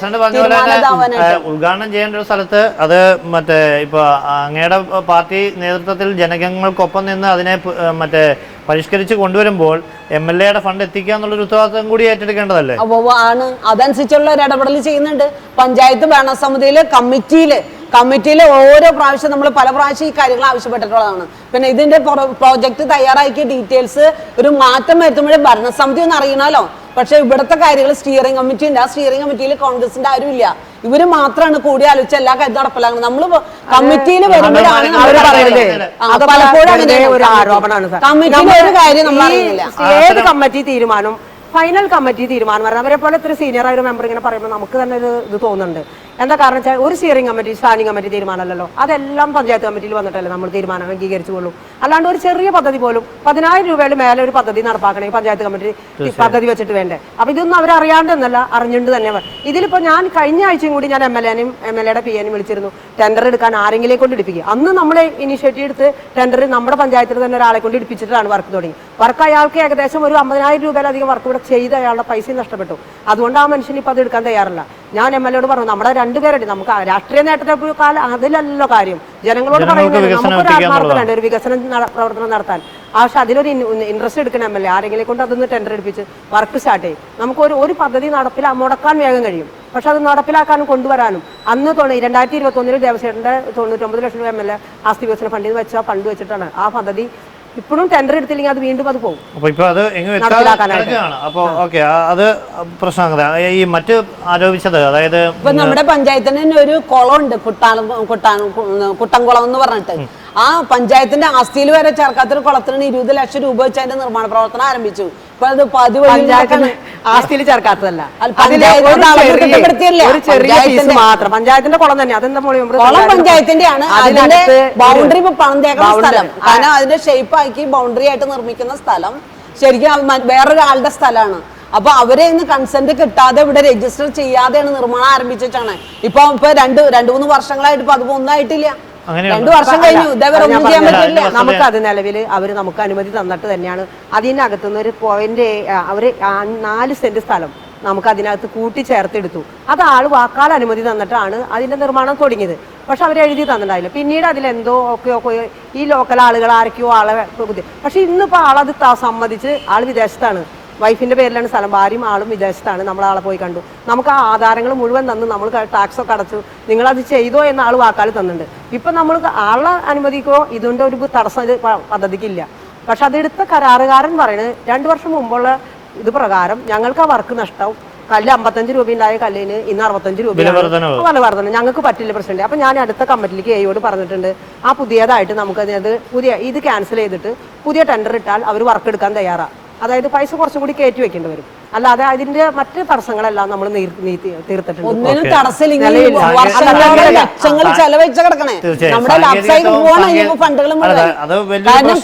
ഉദ്ഘാടനം ചെയ്യേണ്ട ഒരു സ്ഥലത്ത് അത് മറ്റേ ഇപ്പൊ അങ്ങയുടെ പാർട്ടി നേതൃത്വത്തിൽ ജനങ്ങൾക്കൊപ്പം നിന്ന് അതിനെ മറ്റേ പരിഷ്കരിച്ച് കൊണ്ടുവരുമ്പോൾ MLA-യുടെ ഫണ്ട് എത്തിക്കുക എന്നുള്ളൊരു ഉത്തരവാദിത്വം കൂടി ഏറ്റെടുക്കേണ്ടതല്ലേ? ആണ്. അതനുസരിച്ചുള്ള ഒരു ഇടപെടൽ ചെയ്യുന്നുണ്ട്. പഞ്ചായത്ത് ഭരണസമിതിയില് കമ്മിറ്റിയിൽ ഓരോ പ്രാവശ്യം നമ്മൾ പല പ്രാവശ്യം ഈ കാര്യങ്ങൾ ആവശ്യപ്പെട്ടിട്ടുള്ളതാണ്. പിന്നെ ഇതിന്റെ പ്രോജക്റ്റ് തയ്യാറാക്കിയ ഡീറ്റെയിൽസ് ഒരു മാറ്റം വരുത്തുമ്പോഴേ ഭരണസമിതി ഒന്ന് അറിയണമല്ലോ. പക്ഷെ ഇവിടുത്തെ കാര്യങ്ങൾ സ്റ്റിയറിംഗ് കമ്മിറ്റി ഉണ്ട്. ആ സ്റ്റിയറിംഗ് കമ്മിറ്റിയിൽ കോൺഗ്രസിന്റെ ആരും ഇല്ല. ഇവര് മാത്രമാണ് കൂടി ആലോചിച്ച് എല്ലാ കാര്യം നടപ്പിലാക്കുന്നത്. നമ്മള് കമ്മിറ്റിയിൽ വരുമ്പോഴാണ് പലപ്പോഴും കമ്മിറ്റിയിലെ ഒരു കാര്യം നമ്മൾ അറിയുന്നില്ല. ഏത് കമ്മിറ്റി തീരുമാനം ഫൈനൽ കമ്മിറ്റി തീരുമാനം പറഞ്ഞാൽ അവരെ പോലെ ഇത്ര സീനിയർ ആയ ഒരു മെമ്പർ ഇങ്ങനെ പറയുമ്പോൾ നമുക്ക് തന്നെ ഒരു ഇത് തോന്നുന്നുണ്ട്. എന്താ കാരണം വെച്ചാൽ ഒരു സ്റ്റിയറിംഗ് കമ്മിറ്റി സ്റ്റാൻഡിംഗ് കമ്മിറ്റി തീരുമാനമല്ലല്ലോ. അതെല്ലാം പഞ്ചായത്ത് കമ്മിറ്റിയിൽ വന്നിട്ടല്ലേ നമ്മൾ തീരുമാനം അംഗീകരിച്ചുകൊള്ളൂ. അല്ലാണ്ട് ഒരു ചെറിയ പദ്ധതി പോലും 10,000 രൂപയുടെ മേലെ ഒരു പദ്ധതി നടപ്പാക്കണമെങ്കിൽ പഞ്ചായത്ത് കമ്മിറ്റി പദ്ധതി വെച്ചിട്ട് വേണ്ടേ? അപ്പൊ ഇതൊന്നും അവരറിയാണ്ടെന്നല്ല, അറിഞ്ഞിട്ട് തന്നെ. ഇതിലിപ്പോ ഞാൻ കഴിഞ്ഞ ആഴ്ചയും കൂടി ഞാൻ MLA-യുടെ PA വിളിച്ചിരുന്നു. ടെൻഡർ എടുക്കാൻ ആരെങ്കിലും കൊണ്ട് എടുപ്പിക്കുക. അന്ന് നമ്മൾ ഇനിഷ്യേറ്റീവ് എടുത്ത് ടെൻഡർ നമ്മുടെ പഞ്ചായത്തിൽ തന്നെ ഒരാളെ കൊണ്ട് എടുപ്പിച്ചിട്ടാണ് വർക്ക് തുടങ്ങി. വർക്ക് അയാൾക്ക് ഏകദേശം ഒരു 50,000 രൂപയിലധികം വർക്ക് ഇവിടെ ചെയ്ത് അയാളുടെ പൈസ നഷ്ടപ്പെട്ടു. അതുകൊണ്ട് ആ മനുഷ്യൻ ഇപ്പൊ അത് എടുക്കാൻ തയ്യാറില്ല. ഞാൻ MLA-യോട് പറഞ്ഞു, നമ്മുടെ 2 പേരുണ്ട്, നമുക്ക് രാഷ്ട്രീയ നേട്ടത്തെക്കാൾ അതിലല്ലോ കാര്യം. ജനങ്ങളോട് പറയുന്നത് നമുക്കൊരു ആത്മാർത്ഥത വേണ്ട ഒരു വികസന പ്രവർത്തനം നടത്താൻ. പക്ഷെ അതിലൊരു ഇൻട്രസ്റ്റ് എടുക്കണം MLA. ആരെങ്കിലും കൊണ്ട് അതൊന്ന് ടെൻഡർ എടുപ്പിച്ച് വർക്ക് സ്റ്റാർട്ട് ചെയ്യും. നമുക്ക് ഒരു പദ്ധതി മുടക്കാൻ വേഗം കഴിയും. പക്ഷെ അത് നടപ്പിലാക്കാനും കൊണ്ടുവരാനും അന്ന് 2021 ദേവസ്വേട്ടന്റെ 99 ലക്ഷം രൂപ MLA ആസ്തി വികസന ഫണ്ടിൽ വെച്ച ഫണ്ട് വെച്ചിട്ടാണ് ആ പദ്ധതി ഇപ്പോഴും ടെൻഡർ എടുത്തില്ലെങ്കിൽ അത് വീണ്ടും അത് പോകും. അപ്പൊ ഇപ്പൊ അത് എങ്ങനെയാണ് അപ്പൊ ഓക്കെ, അത് പ്രശ്നമാണ്. ഈ മറ്റ് ആരോപിച്ചത്, അതായത് ഇപ്പൊ നമ്മുടെ പഞ്ചായത്തിന് തന്നെ ഒരു കുളമുണ്ട്, കുട്ടംകുളം എന്ന് പറഞ്ഞിട്ട്. ആ പഞ്ചായത്തിന്റെ ആസ്തിയിൽ വരെ ചേർക്കാത്തൊരു കുളത്തിന് 20 ലക്ഷം രൂപ വെച്ച് അതിന്റെ നിർമ്മാണ പ്രവർത്തനം ആരംഭിച്ചു. ഇപ്പൊ അത് പഞ്ചായത്തിന് ആസ്തിയിൽ ചേർക്കാത്തതല്ല, ഒരു ചെറിയ പീസ് മാത്രം. പഞ്ചായത്തിന്റെ കുളം തന്നെ, അതെന്താ കുളം പഞ്ചായത്തിന്റെയാണ്. അതിന്റെ ബൗണ്ടറി ഇപ്പൊ പണം തേക്കുന്ന സ്ഥലം, കാരണം അതിന്റെ ഷേപ്പ് ആക്കി ബൗണ്ടറി ആയിട്ട് നിർമ്മിക്കുന്ന സ്ഥലം ശരിക്കും വേറൊരാളുടെ സ്ഥലമാണ്. അപ്പൊ അവരെ ഇന്ന് കൺസെന്റ് കിട്ടാതെ ഇവിടെ രജിസ്റ്റർ ചെയ്യാതെയാണ് നിർമ്മാണം ആരംഭിച്ചാണ്. ഇപ്പൊ 2-3 വർഷങ്ങളായിട്ട് ഇപ്പൊ അതിപ്പോ ഒന്നും ആയിട്ടില്ല. 2 വർഷം കഴിഞ്ഞു, ഇതേവരെ ഒന്നും ചെയ്യാൻ പറ്റില്ല. നമുക്ക് അത് നിലവിൽ അവര് നമുക്ക് അനുമതി തന്നിട്ട് തന്നെയാണ്. അതിനകത്തുനിന്ന് ഒരു പോയിന്റ് അവര് 4 സെന്റ് സ്ഥലം നമുക്ക് അതിനകത്ത് കൂട്ടിച്ചേർത്തെടുത്തു. അത് ആള് വാക്കാൽ അനുമതി തന്നിട്ടാണ് അതിന്റെ നിർമ്മാണം തുടങ്ങിയത്. പക്ഷെ അവർ എഴുതി തന്നിട്ടുണ്ടായില്ല. പിന്നീട് അതിലെന്തോ ഒക്കെ ഈ ലോക്കൽ ആളുകൾ ആരൊക്കെയോ ആളെ പുതിയ, പക്ഷെ ഇന്നിപ്പോ ആളത് സമ്മതിച്ച് ആള് വിദേശത്താണ്. വൈഫിന്റെ പേരിലാണ് സ്ഥലം, ഭാര്യയും ആളും വിദേശത്താണ്. നമ്മൾ ആളെ പോയി കണ്ടു. നമുക്ക് ആ ആധാരങ്ങൾ മുഴുവൻ തന്നു, നമ്മൾ ടാക്സ് ഒക്കെ അടച്ചു, നിങ്ങളത് ചെയ്തോ എന്ന ആൾ വാക്കാൽ തന്നിട്ടുണ്ട്. ഇപ്പൊ നമ്മൾ ആളെ അനുമതിക്കോ ഇതിന്റെ ഒരു തടസ്സം പദ്ധതിക്കില്ല. പക്ഷെ അതെടുത്ത കരാറുകാരൻ പറയുന്നത് 2 വർഷം മുമ്പുള്ള ഇത് പ്രകാരം ഞങ്ങൾക്ക് ആ വർക്ക് നഷ്ടവും. കല്ല് 55 രൂപ ഉണ്ടായ കല്ലിന് ഇന്ന് 65 രൂപയാണ് വില വർധന. ഞങ്ങൾക്ക് പറ്റില്ല പ്രസിഡന്റ്. അപ്പൊ ഞാൻ അടുത്ത കമ്മിറ്റിയിലേക്ക് എയോട് പറഞ്ഞിട്ടുണ്ട്, ആ പുതിയതായിട്ട് നമുക്കത് ഇത് ക്യാൻസൽ ചെയ്തിട്ട് പുതിയ ടെൻഡർ ഇട്ടാൽ അവർ വർക്ക് എടുക്കാൻ തയ്യാറാണ്. അതായത് പൈസ കുറച്ചും കൂടി കയറ്റി വെക്കേണ്ടി വരും. അല്ലാതെ അതിന്റെ മറ്റ് തടസ്സങ്ങളെല്ലാം നമ്മൾ തീർത്തിട്ടുണ്ട്. ഒന്നിനും തടസ്സമില്ലെങ്കിൽ ലക്ഷങ്ങൾ ചെലവഴിച്ച കിടക്കണേ. നമ്മുടെ ലാഭസായി പോവാണ് ഫണ്ടുകൾ മുഴുവൻ. കാരണം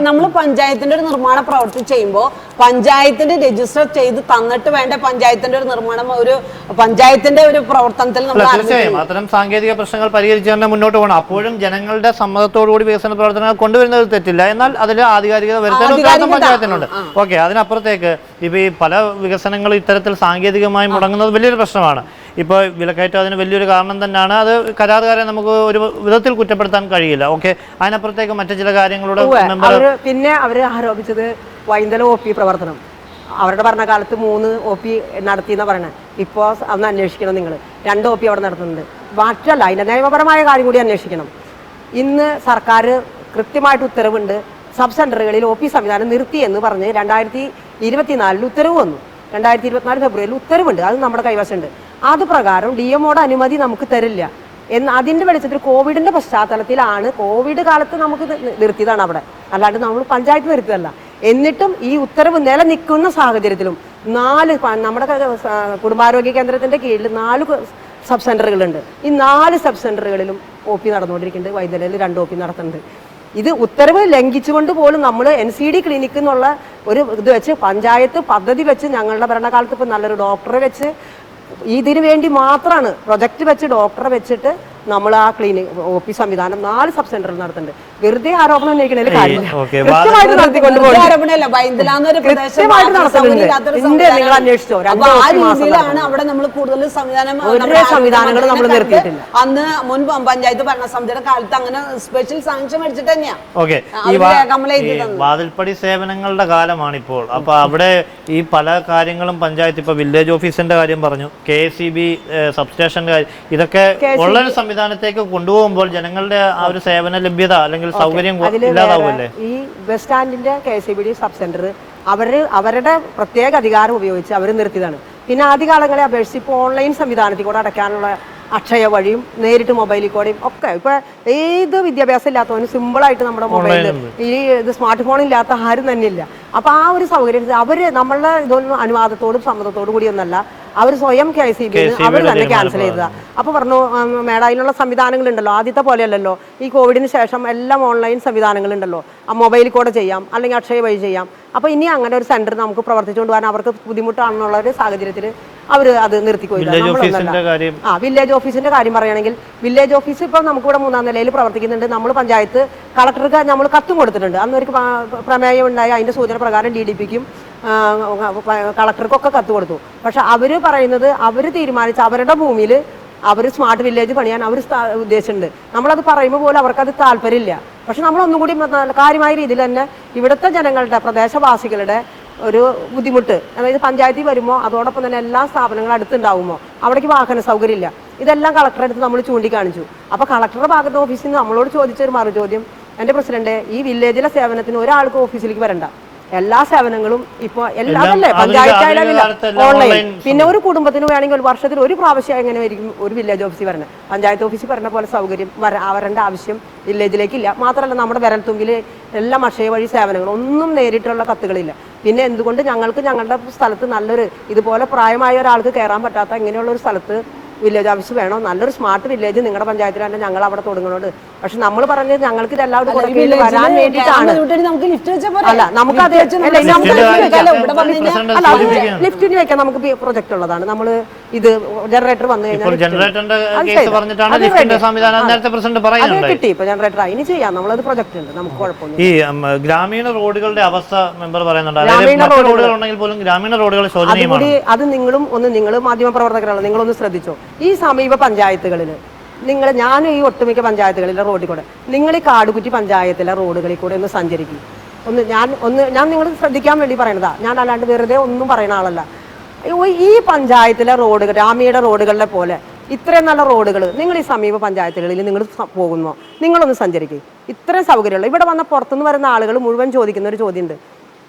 നമ്മൾ പഞ്ചായത്തിന്റെ ഒരു നിർമ്മാണ പ്രവൃത്തി ചെയ്യുമ്പോൾ പഞ്ചായത്തിന്റെ രജിസ്റ്റർ ചെയ്ത് തന്നിട്ട് വേണ്ട പഞ്ചായത്തിന്റെ ഒരു നിർമ്മാണം, ഒരു പഞ്ചായത്തിന്റെ ഒരു പ്രവർത്തനത്തിൽ നമ്മൾ തീർച്ചയായും അത്തരം സാങ്കേതിക പ്രശ്നങ്ങൾ പരിഹരിച്ച് തന്നെ മുന്നോട്ട് പോകണം. അപ്പോഴും ജനങ്ങളുടെ സമ്മതത്തോടുകൂടി വികസന പ്രവർത്തനങ്ങൾ കൊണ്ടുവരുന്നത് തെറ്റില്ല. എന്നാൽ അതിൽ ആധികാരികത വരുത്താൻ പഞ്ചായത്തിനുണ്ട്. ഓക്കെ, അതിനപ്പുറത്തേക്ക് ഇപ്പൊ ഈ പല വികസനങ്ങൾ ഇത്തരത്തിൽ സാങ്കേതികമായി മുടങ്ങുന്നത് വലിയൊരു പ്രശ്നമാണ്. ഇപ്പോൾ വിലക്കയറ്റം അതിന് വലിയൊരു കാരണം തന്നെയാണ്. അത് കരാറുകാരെ നമുക്ക് ഒരു വിധത്തിൽ കുറ്റപ്പെടുത്താൻ കഴിയില്ല. ഓക്കെ, അതിനപ്പുറത്തേക്ക് മറ്റു ചില കാര്യങ്ങളോട് പിന്നെ അവര് ആരോപിച്ചത് വൈന്തല OP പ്രവർത്തനം. അവരുടെ ഭരണകാലത്ത് 3 OP നടത്തിയെന്ന് പറയണേ. ഇപ്പോൾ അന്ന് അന്വേഷിക്കണം, നിങ്ങൾ 2 OP അവിടെ നടത്തുന്നുണ്ട്. മറ്റല്ല, അതിന്റെ നിയമപരമായ കാര്യം കൂടി അന്വേഷിക്കണം. ഇന്ന് സർക്കാർ കൃത്യമായിട്ട് ഉത്തരവുണ്ട്, സബ് സെന്ററുകളിൽ OP സംവിധാനം നിർത്തി എന്ന് പറഞ്ഞ് 2024 ഉത്തരവ് വന്നു. 2024 ഫെബ്രുവരിയിൽ ഉത്തരവുണ്ട്, അത് നമ്മുടെ കൈവശമുണ്ട്. അത് പ്രകാരം DMOയുടെ അനുമതി നമുക്ക് തരില്ല എന്ന് അതിന്റെ വെളിച്ചത്തിൽ കോവിഡിന്റെ പശ്ചാത്തലത്തിലാണ്. കോവിഡ് കാലത്ത് നമുക്ക് നിർത്തിയതാണ് അവിടെ, അല്ലാണ്ട് നമ്മൾ പഞ്ചായത്ത് നിർത്തിയതല്ല. എന്നിട്ടും ഈ ഉത്തരവ് നിലനിൽക്കുന്ന സാഹചര്യത്തിലും 4 നമ്മുടെ കുടുംബാരോഗ്യ കേന്ദ്രത്തിന്റെ കീഴിൽ 4 സബ് സെന്ററുകളുണ്ട്. ഈ 4 സബ് സെന്ററുകളിലും OP നടന്നുകൊണ്ടിരിക്കുന്നുണ്ട്. വൈദ്യുതിയിൽ 2 OP നടത്തുന്നുണ്ട്. ഇത് ഉത്തരവ് ലംഘിച്ചുകൊണ്ട് പോലും നമ്മൾ NCD ക്ലിനിക്ക് എന്നുള്ള ഒരു ഇത് വെച്ച് പഞ്ചായത്ത് പദ്ധതി വെച്ച് ഞങ്ങളുടെ ഭരണകാലത്ത് ഇപ്പം നല്ലൊരു ഡോക്ടറെ വെച്ച് ഇതിനു വേണ്ടി മാത്രമാണ് പ്രൊജക്ട് വെച്ച് ഡോക്ടറെ വെച്ചിട്ട് നമ്മൾ ആ ക്ലിനിക് OP സംവിധാനം 4 സബ് സെന്ററിൽ നടത്തുന്നുണ്ട്. വെറുതെ ആരോപണം ഉന്നയിക്കുന്നതിൽ കാര്യമില്ല. കൃത്യമായിട്ട് നിങ്ങൾ അന്വേഷിച്ചോ? അവിടെ നമ്മൾ കൂടുതൽ സംവിധാനങ്ങൾ നമ്മൾ നിർത്തിയിട്ടില്ല. അന്ന് മുൻ പഞ്ചായത്ത് ഭരണസമിതിയുടെ കാലത്ത് അങ്ങനെ സ്പെഷ്യൽ സാങ്ഷൻ മേടിച്ചിട്ട് തന്നെയാണ്. വാതിൽപ്പടി സേവനങ്ങളുടെ കാലമാണ് ഇപ്പോൾ. അപ്പൊ അവിടെ ഈ പല കാര്യങ്ങളും പഞ്ചായത്ത് ഇപ്പൊ വില്ലേജ് ഓഫീസിന്റെ കാര്യം പറഞ്ഞു, KSEB സബ്സ്റ്റേഷന്റെ കാര്യം, ഇതൊക്കെ ഉള്ള സംവിധാനത്തേക്ക് കൊണ്ടുപോകുമ്പോൾ ജനങ്ങളുടെ ആ ഒരു സേവന ലഭ്യത അല്ലെങ്കിൽ സൗകര്യം ഇല്ലാതാവുമല്ലേ? ഈ ബസ് സ്റ്റാൻഡിന്റെ KSEB സബ് സെന്റർ അവരുടെ പ്രത്യേക അധികാരം ഉപയോഗിച്ച് അവർ നിർത്തിയതാണ്. പിന്നെ ആദ്യകാലങ്ങളെ അപേക്ഷിച്ച് ഇപ്പോൾ ഓൺലൈൻ സംവിധാനത്തിൽ കൂടെ അടയ്ക്കാനുള്ള അക്ഷയ വഴിയും നേരിട്ട് മൊബൈലിൽ കൂടെയും ഒക്കെ ഇപ്പൊ ഏത് വിദ്യാഭ്യാസം ഇല്ലാത്തവന് സിമ്പിളായിട്ട് നമ്മുടെ മൊബൈലിൽ ഈ ഇത് സ്മാർട്ട് ഫോൺ ഇല്ലാത്ത ആരും തന്നെ ഇല്ല. അപ്പൊ ആ ഒരു സൗകര്യം അവര് നമ്മളുടെ ഇതൊന്നും അനുവാദത്തോടും സമ്മതത്തോടു കൂടിയൊന്നല്ല, അവർ സ്വയം KSEB അവർ തന്നെ ക്യാൻസൽ ചെയ്തതാ. അപ്പൊ പറഞ്ഞു മേഡം അതിനുള്ള സംവിധാനങ്ങൾ ഉണ്ടല്ലോ, ആദ്യത്തെ പോലെയല്ലല്ലോ, ഈ കോവിഡിന് ശേഷം എല്ലാം ഓൺലൈൻ സംവിധാനങ്ങൾ ഉണ്ടല്ലോ, ആ മൊബൈലിൽ കൂടെ ചെയ്യാം അല്ലെങ്കിൽ അക്ഷയ വഴി ചെയ്യാം. അപ്പൊ ഇനി അങ്ങനെ ഒരു സെന്റർ നമുക്ക് പ്രവർത്തിച്ചുകൊണ്ട് പോകാൻ അവർക്ക് ബുദ്ധിമുട്ടാണെന്നുള്ള ഒരു സാഹചര്യത്തിൽ അവർ അത് നിർത്തിക്കൊടുക്കുക. വില്ലേജ് ഓഫീസിന്റെ കാര്യം പറയുകയാണെങ്കിൽ വില്ലേജ് ഓഫീസ് ഇപ്പൊ നമുക്കിവിടെ 3-ാം നിലയിൽ പ്രവർത്തിക്കുന്നുണ്ട്. നമ്മൾ പഞ്ചായത്ത് കളക്ടർക്ക് നമ്മൾ കത്തും കൊടുത്തിട്ടുണ്ട്. അന്നൊരു പ്രമേയം ഉണ്ടായി, അതിന്റെ സൂചന പ്രകാരം DDPക്കും കളക്ടർക്കൊക്കെ കത്ത് കൊടുത്തു. പക്ഷെ അവര് പറയുന്നത് അവർ തീരുമാനിച്ച അവരുടെ ഭൂമിയിൽ അവർ സ്മാർട്ട് വില്ലേജ് പണിയാൻ അവർ ഉദ്ദേശിച്ചിട്ടുണ്ട്. നമ്മളത് പറയുമ്പോൾ പോലും അവർക്കത് താല്പര്യമില്ല. പക്ഷെ നമ്മളൊന്നും കൂടി കാര്യമായ രീതിയിൽ തന്നെ ഇവിടുത്തെ ജനങ്ങളുടെ പ്രദേശവാസികളുടെ ഒരു ബുദ്ധിമുട്ട്, അതായത് പഞ്ചായത്തിൽ വരുമ്പോൾ അതോടൊപ്പം തന്നെ എല്ലാ സ്ഥാപനങ്ങളും അടുത്തുണ്ടാവുമോ, അവിടേക്ക് വാഹന സൗകര്യം ഇല്ല, ഇതെല്ലാം കളക്ടറെ അടുത്ത് നമ്മൾ ചൂണ്ടിക്കാണിച്ചു. അപ്പോൾ കളക്ടറുടെ ഭാഗത്ത് ഓഫീസിൽ നിന്ന് നമ്മളോട് ചോദിച്ചൊരു മറുചോദ്യം, എൻ്റെ പ്രസിഡന്റ്, ഈ വില്ലേജിലെ സേവനത്തിന് ഒരാൾക്ക് ഓഫീസിലേക്ക് വരണ്ട, എല്ലാ സേവനങ്ങളും ഇപ്പോൾ എല്ലാമല്ലേ പഞ്ചായത്തായാലും ഓൺലൈൻ. പിന്നെ ഒരു കുടുംബത്തിന് വേണമെങ്കിൽ ഒരു വർഷത്തിൽ ഒരു പ്രാവശ്യം എങ്ങനെ ആയിരിക്കും ഒരു വില്ലേജ് ഓഫീസിൽ വരണം. പഞ്ചായത്ത് ഓഫീസിൽ വരുന്ന പോലെ സൗകര്യം വരേണ്ട ആവശ്യം വില്ലേജിലേക്കില്ല. മാത്രമല്ല നമ്മുടെ വിരൽത്തുമ്പിൽ എല്ലാ അക്ഷയ വഴി സേവനങ്ങൾ, ഒന്നും നേരിട്ടുള്ള കത്തുകളില്ല. പിന്നെ എന്തുകൊണ്ട് ഞങ്ങൾക്ക് ഞങ്ങളുടെ സ്ഥലത്ത് നല്ലൊരു ഇതുപോലെ പ്രായമായ ഒരാൾക്ക് കയറാൻ പറ്റാത്ത ഇങ്ങനെയുള്ള ഒരു സ്ഥലത്ത് വില്ലേജ് ഓഫീസ് വേണോ? നല്ലൊരു സ്മാർട്ട് വില്ലേജ് നിങ്ങളുടെ പഞ്ചായത്തിൽ തന്നെ ഞങ്ങൾ അവിടെ തുടങ്ങുന്നുണ്ട്. പക്ഷെ നമ്മൾ പറഞ്ഞത് ഞങ്ങൾക്ക് ഇതെല്ലാവരും വരാൻ വേണ്ടിയിട്ടാണ്. അല്ല നമുക്കത് ലിഫ്റ്റിന് വെക്കാൻ നമുക്ക് പ്രൊജക്ട് ഉള്ളതാണ്. നമ്മൾ ഇത് ജനറേറ്റർ വന്നു കഴിഞ്ഞാൽ കിട്ടി. ഇപ്പൊ ജനറേറ്റർ അതിന് ചെയ്യാം, നമ്മളത് പ്രൊജക്ട് ഉണ്ട്, നമുക്ക് കുഴപ്പമില്ല. ഈ ഗ്രാമീണ റോഡുകളുടെ അവസ്ഥ മെമ്പർ പറയുന്നുണ്ട്, ഗ്രാമീണ റോഡുകൾ ശോചനീയമാണ്. അത് നിങ്ങളും നിങ്ങൾ മാധ്യമപ്രവർത്തകരാണ്, നിങ്ങളൊന്ന് ശ്രദ്ധിച്ചോ. ഈ സമീപ പഞ്ചായത്തുകളിൽ ഞാൻ ഈ ഒട്ടുമിക്ക പഞ്ചായത്തുകളിലെ റോഡിൽ കൂടെ, നിങ്ങൾ ഈ കാടുകുറ്റി പഞ്ചായത്തിലെ റോഡുകളിൽ കൂടെ ഒന്ന് സഞ്ചരിക്കും. ഞാൻ നിങ്ങൾ ശ്രദ്ധിക്കാൻ വേണ്ടി പറയണതാ, ഞാൻ അല്ലാണ്ട് വെറുതെ ഒന്നും പറയുന്ന ആളല്ല. ഈ പഞ്ചായത്തിലെ റോഡുകൾ ഗ്രാമീണ റോഡുകളിലെ പോലെ ഇത്രയും നല്ല റോഡുകൾ നിങ്ങൾ ഈ സമീപ പഞ്ചായത്തുകളിൽ നിങ്ങൾ പോകുന്നോ? നിങ്ങളൊന്ന് സഞ്ചരിക്കും. ഇത്രയും സൗകര്യമുള്ള ഇവിടെ വന്ന പുറത്തുനിന്ന് വരുന്ന ആളുകൾ മുഴുവൻ ചോദിക്കുന്ന ഒരു ചോദ്യമുണ്ട്,